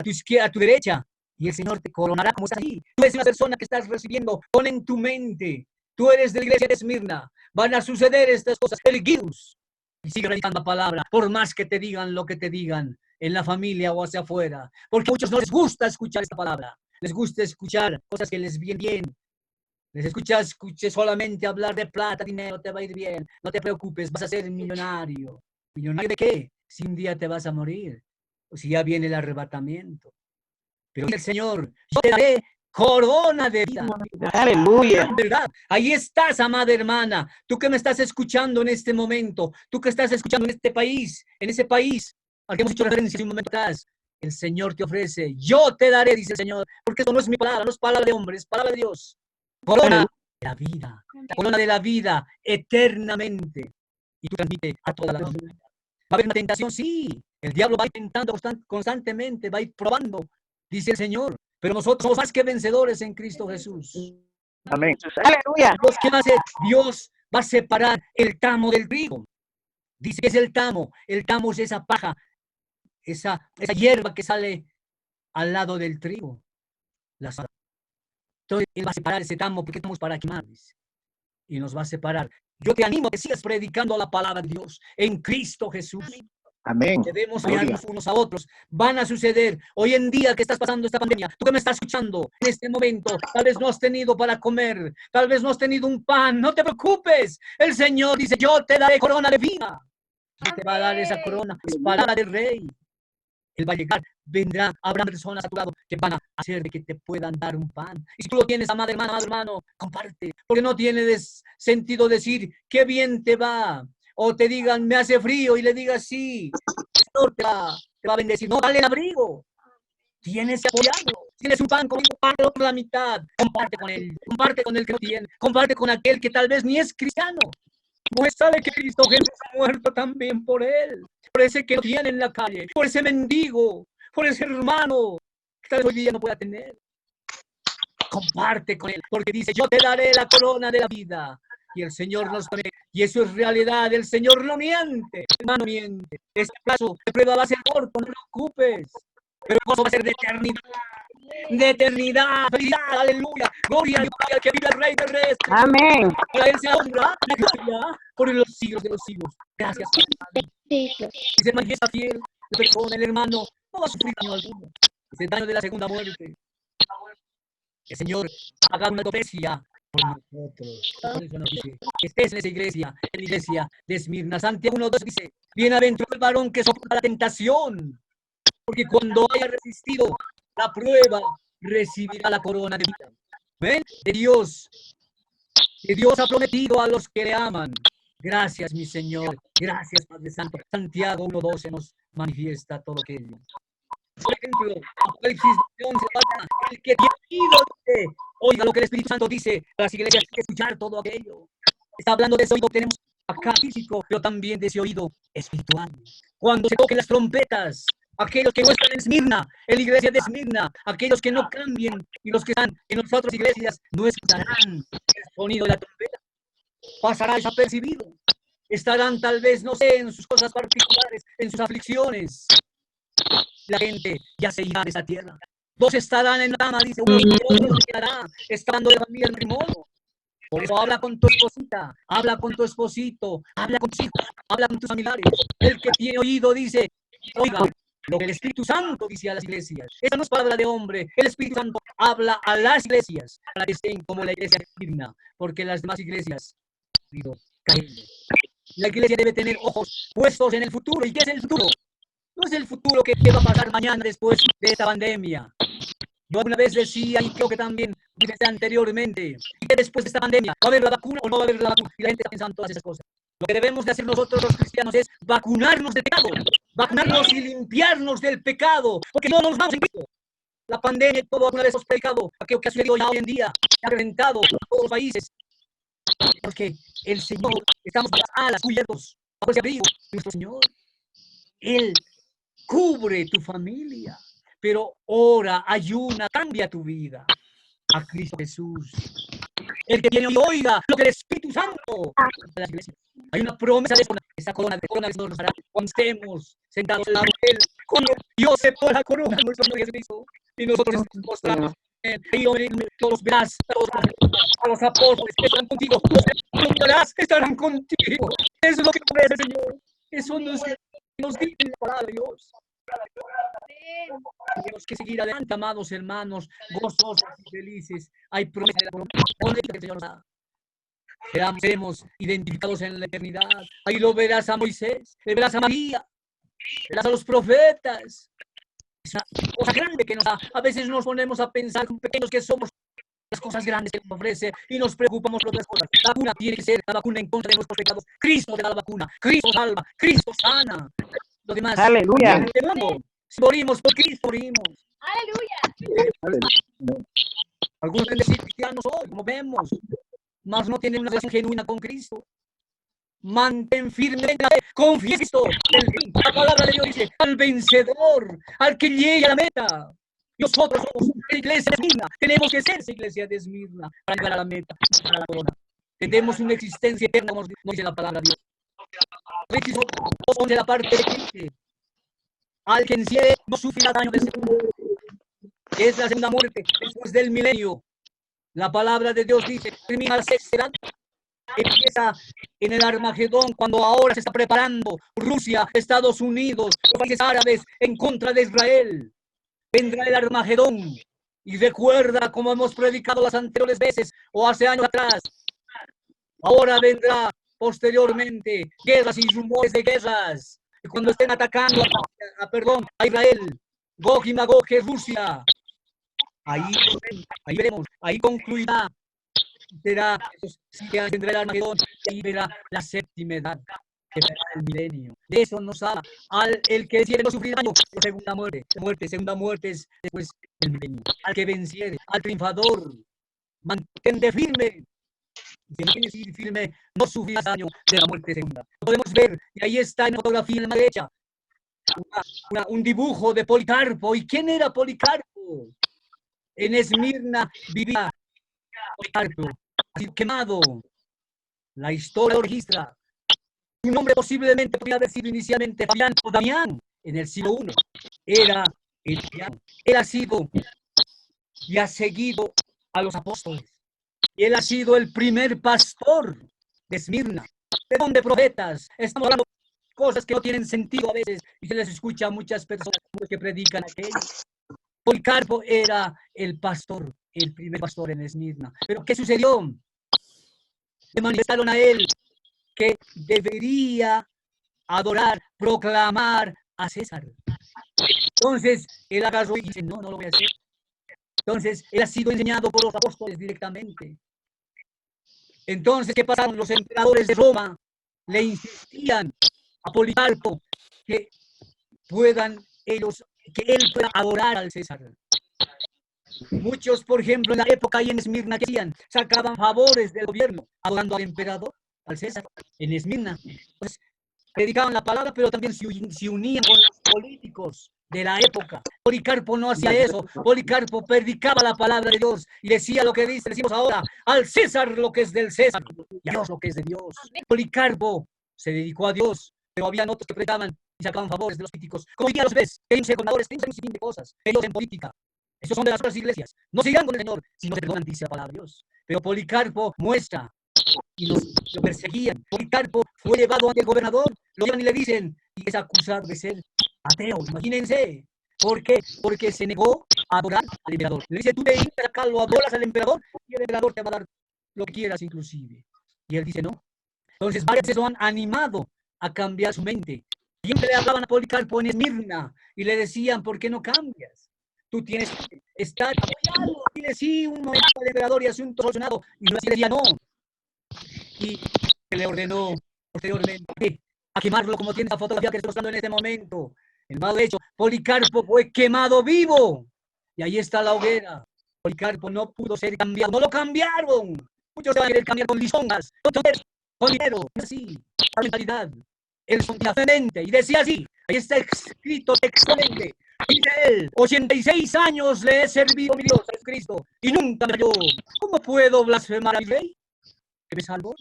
a tu izquierda, a tu derecha, y el Señor te coronará como estás ahí. Tú eres una persona que estás recibiendo. Pon en tu mente. Tú eres de la iglesia de Esmirna. Van a suceder estas cosas. Erguidos. Y sigue predicando la palabra, por más que te digan lo que te digan en la familia o hacia afuera. Porque a muchos no les gusta escuchar esta palabra. Les gusta escuchar cosas que les vienen bien. Les escuche solamente hablar de plata, dinero, te va a ir bien. No te preocupes, vas a ser millonario. ¿Millonario de qué? Si un día te vas a morir. O si ya viene el arrebatamiento. Pero el Señor, yo te daré corona de vida. Aleluya. ¿Verdad? Ahí estás, amada hermana. Tú que me estás escuchando en este momento. Tú que estás escuchando en este país. En ese país al que hemos hecho referencia un momento atrás. El Señor te ofrece. Yo te daré, dice el Señor. Porque esto no es mi palabra, no es palabra de hombre, es palabra de Dios. Corona de la vida. La corona de la vida eternamente. Y tú transmite a toda la vida. ¿Va a haber una tentación? Sí. El diablo va intentando constantemente, va a ir probando, dice el Señor. Pero nosotros somos más que vencedores en Cristo Jesús. Amén. Aleluya. Dios, ¿qué va a hacer? Dios va a separar el tamo del trigo. Dice que es el tamo. El tamo es esa paja, esa hierba que sale al lado del trigo. Entonces, Él va a separar ese tamo porque estamos para quemar. Y nos va a separar. Yo te animo a que sigas predicando la palabra de Dios en Cristo Jesús. Amén. Debemos Gloria. mirarnos unos a otros. Van a suceder. Hoy en día que estás pasando esta pandemia, tú que me estás escuchando en este momento, tal vez no has tenido para comer, tal vez no has tenido un pan, no te preocupes. El Señor dice, yo te daré corona de vida. Él te va a dar esa corona, es palabra del Rey. Él va a llegar, vendrá, habrá personas a tu lado que van a hacer de que te puedan dar un pan. Y si tú lo tienes, amada hermana, amado hermano, comparte. Porque no tiene sentido decir, qué bien te va. O te digan, me hace frío, y le digas, sí, el Señor te va a bendecir. No, dale el abrigo. Tienes que apoyarlo. Tienes un pan, compártelo por la mitad. Comparte con él. Comparte con el que no tiene. Comparte con aquel que tal vez ni es cristiano. Muéstrale que Cristo Jesús ha muerto también por él. Por ese que no tiene en la calle. Por ese mendigo. Por ese hermano que tal vez hoy día no pueda tener. Comparte con él. Porque dice, yo te daré la corona de la vida. Y el Señor nos promete. Y eso es realidad. El Señor no miente. Hermano, miente. Este plazo de prueba va a ser corto. No te preocupes. Pero el gozo va a ser de eternidad. De eternidad. Felicidad. Aleluya. Gloria al que vive el Rey de Reyes. Amén. Para él sea honra, la gloria por los siglos de los siglos. Gracias, Padre. Y se manifiesta fiel, la persona, el hermano, no va a sufrir daño alguno. Ese daño de la segunda muerte. El Señor haga una profecía por nosotros. Por eso nos dice, estés en esa iglesia, en la iglesia de Esmirna. Santiago 1:2 dice, bienaventurado el varón que soporta la tentación, porque cuando haya resistido la prueba, recibirá la corona de vida. ¿Ven? De Dios. Que Dios ha prometido a los que le aman. Gracias, mi Señor. Gracias, Padre Santo. Santiago 1:12 nos manifiesta todo aquello. Por ejemplo, Apocalipsis 11, el que tiene oído, oiga lo que el Espíritu Santo dice a las iglesias, hay que escuchar todo aquello. Está hablando de ese oído, tenemos acá físico, pero también de ese oído espiritual. Cuando se toquen las trompetas, aquellos que no están en Esmirna, en la iglesia de Esmirna, aquellos que no cambien y los que están en las otras iglesias no escucharán el sonido de la trompeta. Pasará desapercibido. Estarán tal vez, no sé, en sus cosas particulares, en sus aflicciones. La gente ya se irá de esa tierra. Dos estarán en la cama, dice uno, y otro se quedará, estando de familia el matrimonio. Por eso habla con tu esposita, habla con tu esposito, habla con tus hijos, habla con tus familiares. El que tiene oído dice, oiga, lo que el Espíritu Santo dice a las iglesias. Esa no es palabra de hombre. El Espíritu Santo habla a las iglesias para que estén como la iglesia digna, porque las demás iglesias caen. La iglesia debe tener ojos puestos en el futuro. ¿Y qué es el futuro? No es el futuro que va a pasar mañana después de esta pandemia. Yo alguna vez decía, y creo que también dije anteriormente, que después de esta pandemia, ¿va a haber la vacuna o no va a haber la vacuna? Y la gente está pensando todas esas cosas. Lo que debemos de hacer nosotros los cristianos es vacunarnos del pecado, vacunarnos y limpiarnos del pecado, porque no nos vamos en Cristo. La pandemia, todo alguna vez hemos predicado, aquello que ha sucedido ya hoy en día, que ha reventado a todos los países. Porque el Señor, estamos a las alas cubiertos, bajo ese abrigo de nuestro Señor. Él cubre tu familia, pero ora, ayuna, cambia tu vida a Cristo Jesús. El que viene hoy oiga lo que el Espíritu Santo de las iglesias. Hay una promesa de esa corona de Señor nos dará cuando estemos sentados al lado de Él. Cuando Dios se pone la corona de nuestro Señor Jesucristo y nosotros estamos postrados y los verás a los apóstoles que estarán contigo, los verás, estarán contigo. Eso es lo que promete el Señor. Eso nos dice la palabra de Dios. Tenemos que seguir adelante, amados hermanos, gozosos y felices. Hay promesa de la promesa que el Señor nos da. Seremos identificados en la eternidad. Ahí lo verás a Moisés, le verás a María, verás a los profetas. Es una cosa grande que nos da. A veces nos ponemos a pensar con pequeños que somos las cosas grandes que nos ofrece y nos preocupamos por otras cosas. La vacuna tiene que ser la vacuna en contra de nuestros pecados. Cristo te da la vacuna, Cristo salva, Cristo sana. Lo demás, Aleluya. si morimos por Cristo, morimos. Aleluya. Algunos pueden decir cristianos hoy, como vemos, mas no tienen una relación genuina con Cristo. Mantén firme la fe, confía en Cristo. La palabra de Dios dice, al vencedor, al que llegue a la meta. Nosotros somos la iglesia de Esmirna. Tenemos que ser esa iglesia de Esmirna para llegar a la meta, para la corona. Tenemos una existencia eterna, nos dice la palabra de Dios. Hechos 2:11, la parte de Cristo. Al que enciende no sufrirá daño de segundo. Es la segunda muerte después del milenio. La palabra de Dios dice, termina la sexta edad. Empieza en el Armagedón, cuando ahora se está preparando Rusia, Estados Unidos, los países árabes en contra de Israel. Vendrá el Armagedón. Y recuerda, como hemos predicado las anteriores veces o hace años atrás, ahora vendrá posteriormente guerras y rumores de guerras. Y cuando estén atacando a Israel, Gog y Magog, Rusia, ahí veremos, ahí concluirá. Será esos 7 años, vendrá el Armagedón y ahí verá la séptima edad, que será el milenio. De eso nos habla. El que venciere no sufrirá daño. Segunda muerte es después del milenio. Al que venciere, al triunfador, mantente firme. Si no tienes ir firme, no sufrirás daño de la muerte segunda. Lo podemos ver, y ahí está en la fotografía en la derecha, un dibujo de Policarpo. ¿Y quién era Policarpo? En Esmirna vivía Policarpo, así quemado. La historia lo registra. Su nombre posiblemente podría haber sido inicialmente Fabián o Damián en el siglo I. Era el cristiano. Él ha sido y ha seguido a los apóstoles. Y él ha sido el primer pastor de Esmirna. ¿De dónde profetas? Estamos hablando de cosas que no tienen sentido a veces y se les escucha a muchas personas que predican aquello. Policarpo era el pastor, el primer pastor en Esmirna. Pero ¿qué sucedió? Le manifestaron a él que debería adorar, proclamar a César. Entonces, él agarró y dice, no lo voy a hacer. Entonces, él ha sido enseñado por los apóstoles directamente. Entonces, ¿qué pasaron? Los emperadores de Roma le insistían a Policarpo que él pueda adorar al César. Muchos, por ejemplo, en la época ahí en Esmirna, ¿qué hacían? Sacaban favores del gobierno, adorando al emperador, al César, en Esmirna. Entonces, predicaban la palabra, pero también se unían con los políticos de la época. Policarpo no hacía eso. Policarpo predicaba la palabra de Dios y decía lo que decimos ahora, al César lo que es del César y a Dios lo que es de Dios. Policarpo se dedicó a Dios, pero había otros que predicaban y sacaban favores de los políticos. Como hoy día los ves, que hay gobernadores, que hay un sinfín de cosas, ellos en política. Esos son de las otras iglesias. No sigan con el Señor si no se perdonan, dice la palabra de Dios. Pero Policarpo muestra y lo perseguían. Policarpo fue llevado ante el gobernador, lo llevan y le dicen, y es acusado de ser ateo. Imagínense. ¿Por qué? Porque se negó a adorar al emperador. Le dice, tú te invitas acá, lo adoras al emperador y el emperador te va a dar lo que quieras inclusive. Y él dice, no. Entonces varias veces lo han animado a cambiar su mente. Siempre le hablaban a Policarpo en Esmirna y le decían, ¿por qué no cambias? Tú tienes que estar apoyado. Dile sí, un momento al emperador y asunto solucionado. Y no así decía no. Y se le ordenó posteriormente a quemarlo, como tiene la fotografía que estoy mostrando en este momento. El malo hecho, Policarpo fue quemado vivo. Y ahí está la hoguera. Policarpo no pudo ser cambiado. No lo cambiaron. Muchos se van a querer cambiar con lisonjas, con dinero. Así, la mentalidad. él continuamente y decía así, ahí está escrito textualmente, dice él, 86 años le he servido a mi Dios, a Jesucristo, y nunca me falló. ¿Cómo puedo blasfemar a mi rey que me salvó?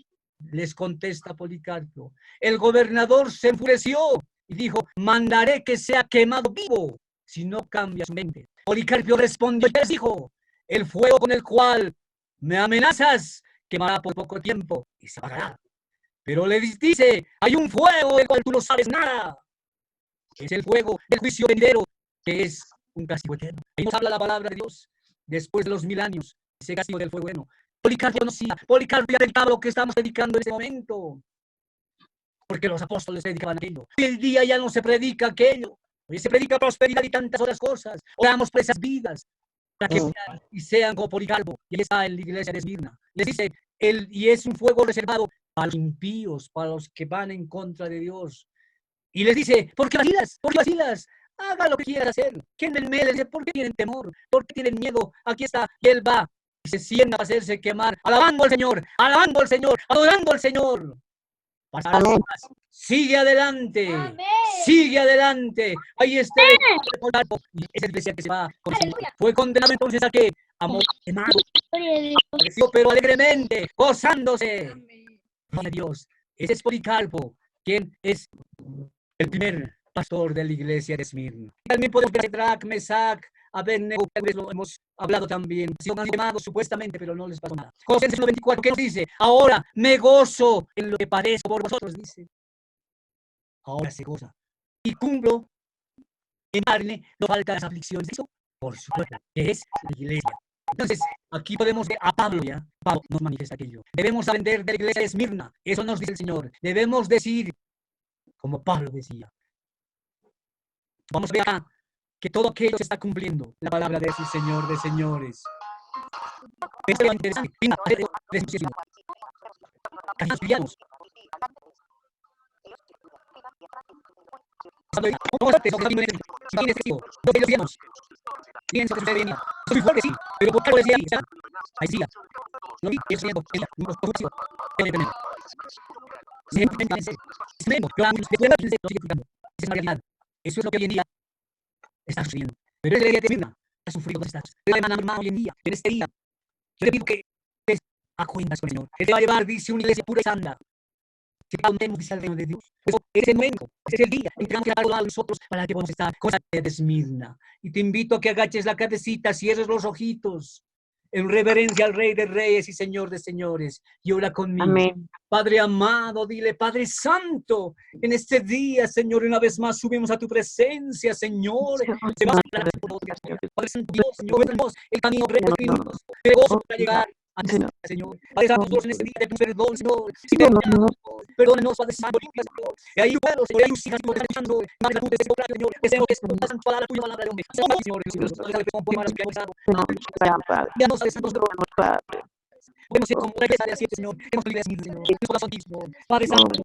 Les contesta Policarpo. El gobernador se enfureció y dijo, mandaré que sea quemado vivo si no cambia su mente. Policarpo respondió y les dijo, el fuego con el cual me amenazas quemará por poco tiempo y se apagará. Pero le dice, hay un fuego del cual tú no sabes nada. Es el fuego del juicio venidero, que es un castigo eterno. Ahí nos habla la palabra de Dios después de los 1000 años, ese castigo del fuego bueno. Policarpo conocía, Policarpo ya dedicaba lo que estamos dedicando en este momento, porque los apóstoles predicaban aquello. Hoy en día ya no se predica aquello, hoy se predica prosperidad y tantas otras cosas. Oramos por esas vidas para que sean como Policarpo. Y ahí está en la iglesia de Esmirna. Les dice, y es un fuego reservado para los impíos, para los que van en contra de Dios. Y les dice, ¿por qué vacilas? ¿Por qué vacilas? Haga lo que quieras hacer. ¿Quién del medio? Les dice, ¿por qué tienen temor? ¿Por qué tienen miedo? Aquí está, y él va y se sienta a hacerse quemar, alabando al Señor, adorando al Señor. Sigue adelante, Amén. sigue adelante. Ahí está el Policarpo. Y esa iglesia que se va con el Señor. Fue condenado entonces a qué? A morir quemado. Pero alegremente, gozándose. Gloria a Dios. Ese es Policarpo, quien es el primer pastor de la iglesia de Esmirna. También podemos ver a Sadrach, Mesach, Abednego, lo hemos hablado también. Se han quemado supuestamente, pero no les pasó nada. Colosenses 1:24, ¿qué nos dice? Ahora me gozo en lo que padezco por vosotros, dice. Ahora se goza. Y cumplo en carne, no faltan las aflicciones. Eso por su cuerpo, que es la iglesia. Entonces, aquí podemos ver a Pablo ya. Pablo nos manifiesta aquello. Debemos aprender de la iglesia de Esmirna. Eso nos dice el Señor. Debemos decir, como Pablo decía. Vamos a ver acá que todo aquello se está cumpliendo. La palabra de su Señor de señores. Esto es interesante. Venga, pienso que usted venía. Estoy fuerte, sí, pero por qué lo decía ahí. Ahí siga. No vi, eso es tremendo. Es una realidad. Eso es lo que hoy en día está sucediendo. Pero es la idea termina. Ha sufrido con estas. Hermano, hoy en día, en este día. Yo le pido que a cuentas con el Señor. Él te va a llevar, dice, una iglesia pura y santa. Que contemos, dice el reino de Dios. Eso es el momento, es el día en que vamos a dar a nosotros para que podamos estar con esa de Esmirna. Y te invito a que agaches la cabecita, cierres los ojitos, en reverencia al Rey de Reyes y Señor de Señores. Y ora conmigo. Amén. Padre amado, dile, Padre Santo, en este día, Señor, una vez más subimos a tu presencia, Señor. Te vas a hablar por nosotros. Padre Santo, Dios, Señor, vemos el camino recto y de gozo para llegar. Señor, Padre Santo, nosotros en este día te pedimos perdón, Señor. Si te perdónanos, Padre Santo, limpia, Señor. Y ahí pueblo, Señor, hay un hijas, Señor, escuchando, Madre, tú te separas, Señor. Deseo que Padre Santo, palabra tuya, palabra de hombre. Señor, Padre, ya nos Padre Santo, podemos ser como regresa de así, Señor. Hemos pedido así, Señor. En corazón, Señor. Padre Santo,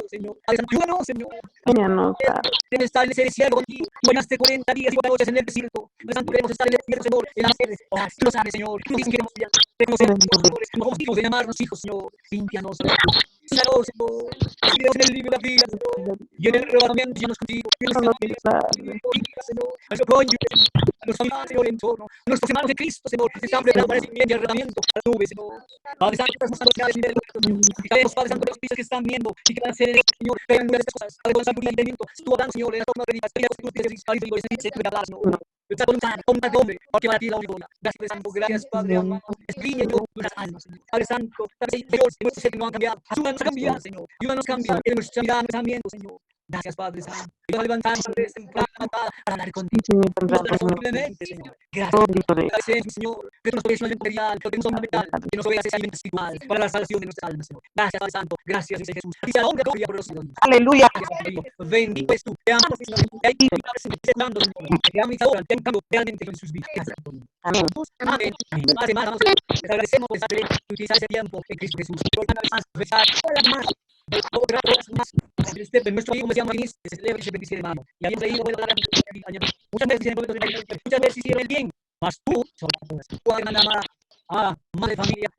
Señor. Padre Santo, ayúdanos, Señor. Debemos estar en ese cielo contigo. Soñaste 40 días y 40 noches en el desierto. Padre Santo, debemos estar en el desierto, Señor. En las sedes. Tú lo sabes, Señor. Tú dices que queremos ya. Reconocer, Señor. No somos hijos de llamarnos hijos, Señor. Límpianos, Señor. Señor, Señor. En el libro de la vida, Señor. Y en el arrebatamiento, llévanos contigo. Señor. A nuestro cónyuge, a nuestros familiares, Señor, en torno. A nuestros hermanos de Cristo, Señor. Que están preparados para el siguiente arrebatamiento. A las nubes, Señor. Padre Santo, estamos a los niveles y sabemos, Padre Santo, los pisos que están viendo y que van a hacer, Señor, vengan muchas cosas. Padre, con Santo, entendimiento. Tú hablando, Señor, en la toma de vidas. Pedimos que tú te des, Padre, y tú me hablas, Señor. Nuestra voluntad de hombre, porque para ti la única. Gracias, Padre Santo, gracias, Padre amado. Escribe yo nuestras almas, Señor. Padre Santo, Dios, nuestros seres no han cambiado. Ayúdanos a cambiar, Señor. Ayúdanos a cambiar en nuestra mirada, nuestro pensamiento, Señor. Gracias, Padre Santo. Y nos levantamos desde temprano para hablar contigo. Simplemente, Señor. Gracias. Gracias, Señor. Que nos provees un alimento material, que nos fundamental, que nos proveas ese alimento espiritual para la salvación de nuestras almas, Señor. Gracias, Padre Santo. Gracias, dice Jesús. Dice la honra, gloria por los siglos. Aleluya. Bendito es tú. Te amamos, Señor. Te amamos, Señor. Te amamos ahora. Te amamos realmente en sus vidas. Amén. Amén. Amén. Vamos, les agradecemos por utilizar ese tiempo en Cristo Jesús. Una vez más, besar más. Nuestro amigo me llama Inés, que se celebra y se bendice, hermano. Y habíamos leído, bueno, muchas veces hicieron el bien, mas tú, hermana amada, madre de familia,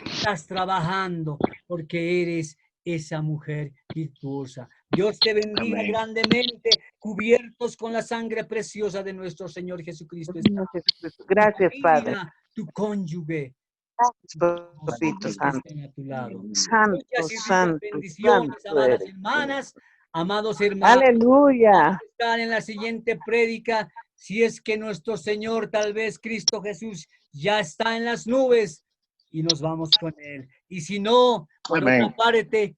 estás trabajando porque eres esa mujer virtuosa. Dios te bendiga Amén. grandemente, cubiertos con la sangre preciosa de nuestro Señor Jesucristo. Gracias, Tu Padre. familia, tu cónyuge, Gracias, Papito que Santo. estén a tu lado. Santo, Muchas y ricas santo, bendiciones, santo amadas eres. hermanas, amados hermanos. Aleluya. Vamos a estar en la siguiente prédica, si es que nuestro Señor, tal vez Cristo Jesús, ya está en las nubes y nos vamos con Él. Y si no, por Amén. otra parte,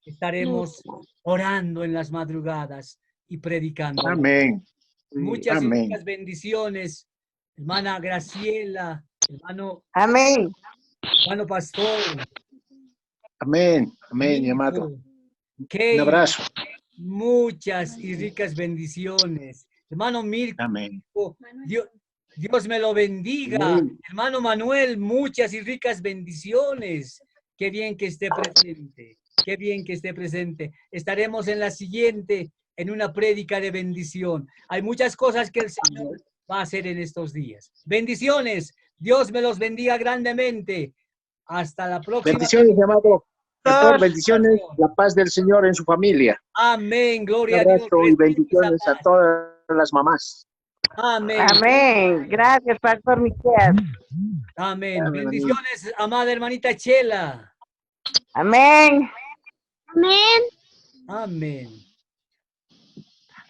estaremos orando en las madrugadas y predicando. Amén. Muchas y Amén. muchas bendiciones, hermana Graciela, hermano Amén. Pastor, Amén. Amén, mi amado. Nico, Un Kay, abrazo. muchas y ricas bendiciones. Hermano Mirko, Amén. Dios me lo bendiga. Amén. Hermano Manuel, muchas y ricas bendiciones. Qué bien que esté presente. Qué bien que esté presente. Estaremos en la siguiente, en una prédica de bendición. Hay muchas cosas que el Señor va a hacer en estos días. Bendiciones. Dios me los bendiga grandemente. Hasta la próxima. Bendiciones, mi amado. Pastor, bendiciones. La paz del Señor en su familia. Amén. Un Gloria a Dios. abrazo y Recibe esa bendiciones a paz. todas las mamás. Amén. Amén. Gracias, Pastor Miquel. Amén. Amén. Bendiciones, amada hermanita Chela. Amén. Amén.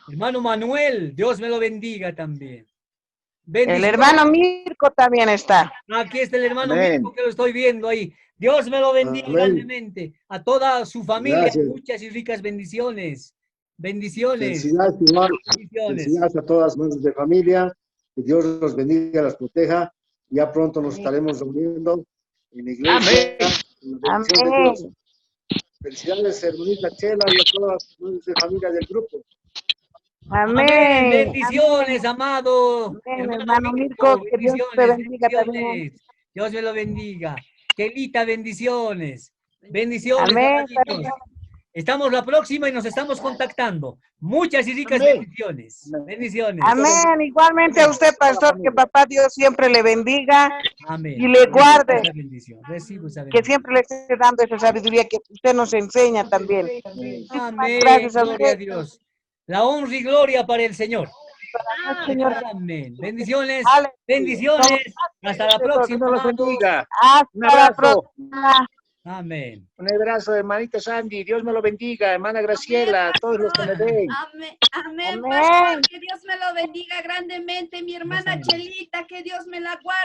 Hermano Manuel, Dios me lo bendiga también. El Bendiciones. hermano Mirko también está. Aquí está el hermano Amén. Mirko que lo estoy viendo ahí. Dios me lo bendiga Amén. grandemente. A toda su familia, Gracias. muchas y ricas bendiciones. Bendiciones. Felicidades, hermano. Bendiciones. Felicidades a todas las madres de familia. Que Dios los bendiga, las proteja. Ya pronto nos estaremos reuniendo en la iglesia. En la bendición de Dios. Felicidades, hermanita Chela, y a todas las madres de familia del grupo. Amén. Amén. Bendiciones, amado. Amén, hermano Mirko, que Dios te bendiga también. bendiciones. Dios me lo bendiga. Kelita, bendiciones. Bendiciones, Amén. hermanitos. Estamos la próxima y nos estamos contactando. Muchas y ricas Amén. bendiciones. Bendiciones. Amén. Igualmente a usted, pastor, que papá Dios siempre le bendiga, Amén. y le guarde. Recibo esa bendición. Recibo esa que bendición. siempre le esté dando esa sabiduría que usted nos enseña también. Amén. Gracias a Gloria a usted. Dios. La honra y gloria para el Señor. Señor. Amén. Bendiciones. Aleluya. Bendiciones. Hasta la Que próxima. Dios los amados. bendiga. Hasta Un la abrazo. próxima. Amén. Un abrazo, hermanita Sandy. Dios me lo bendiga. Hermana Graciela. A todos los que me ven. Amén, amén, Amén. pastor, que Dios me lo bendiga grandemente, mi hermana Amén. Chelita, que Dios me la guarde.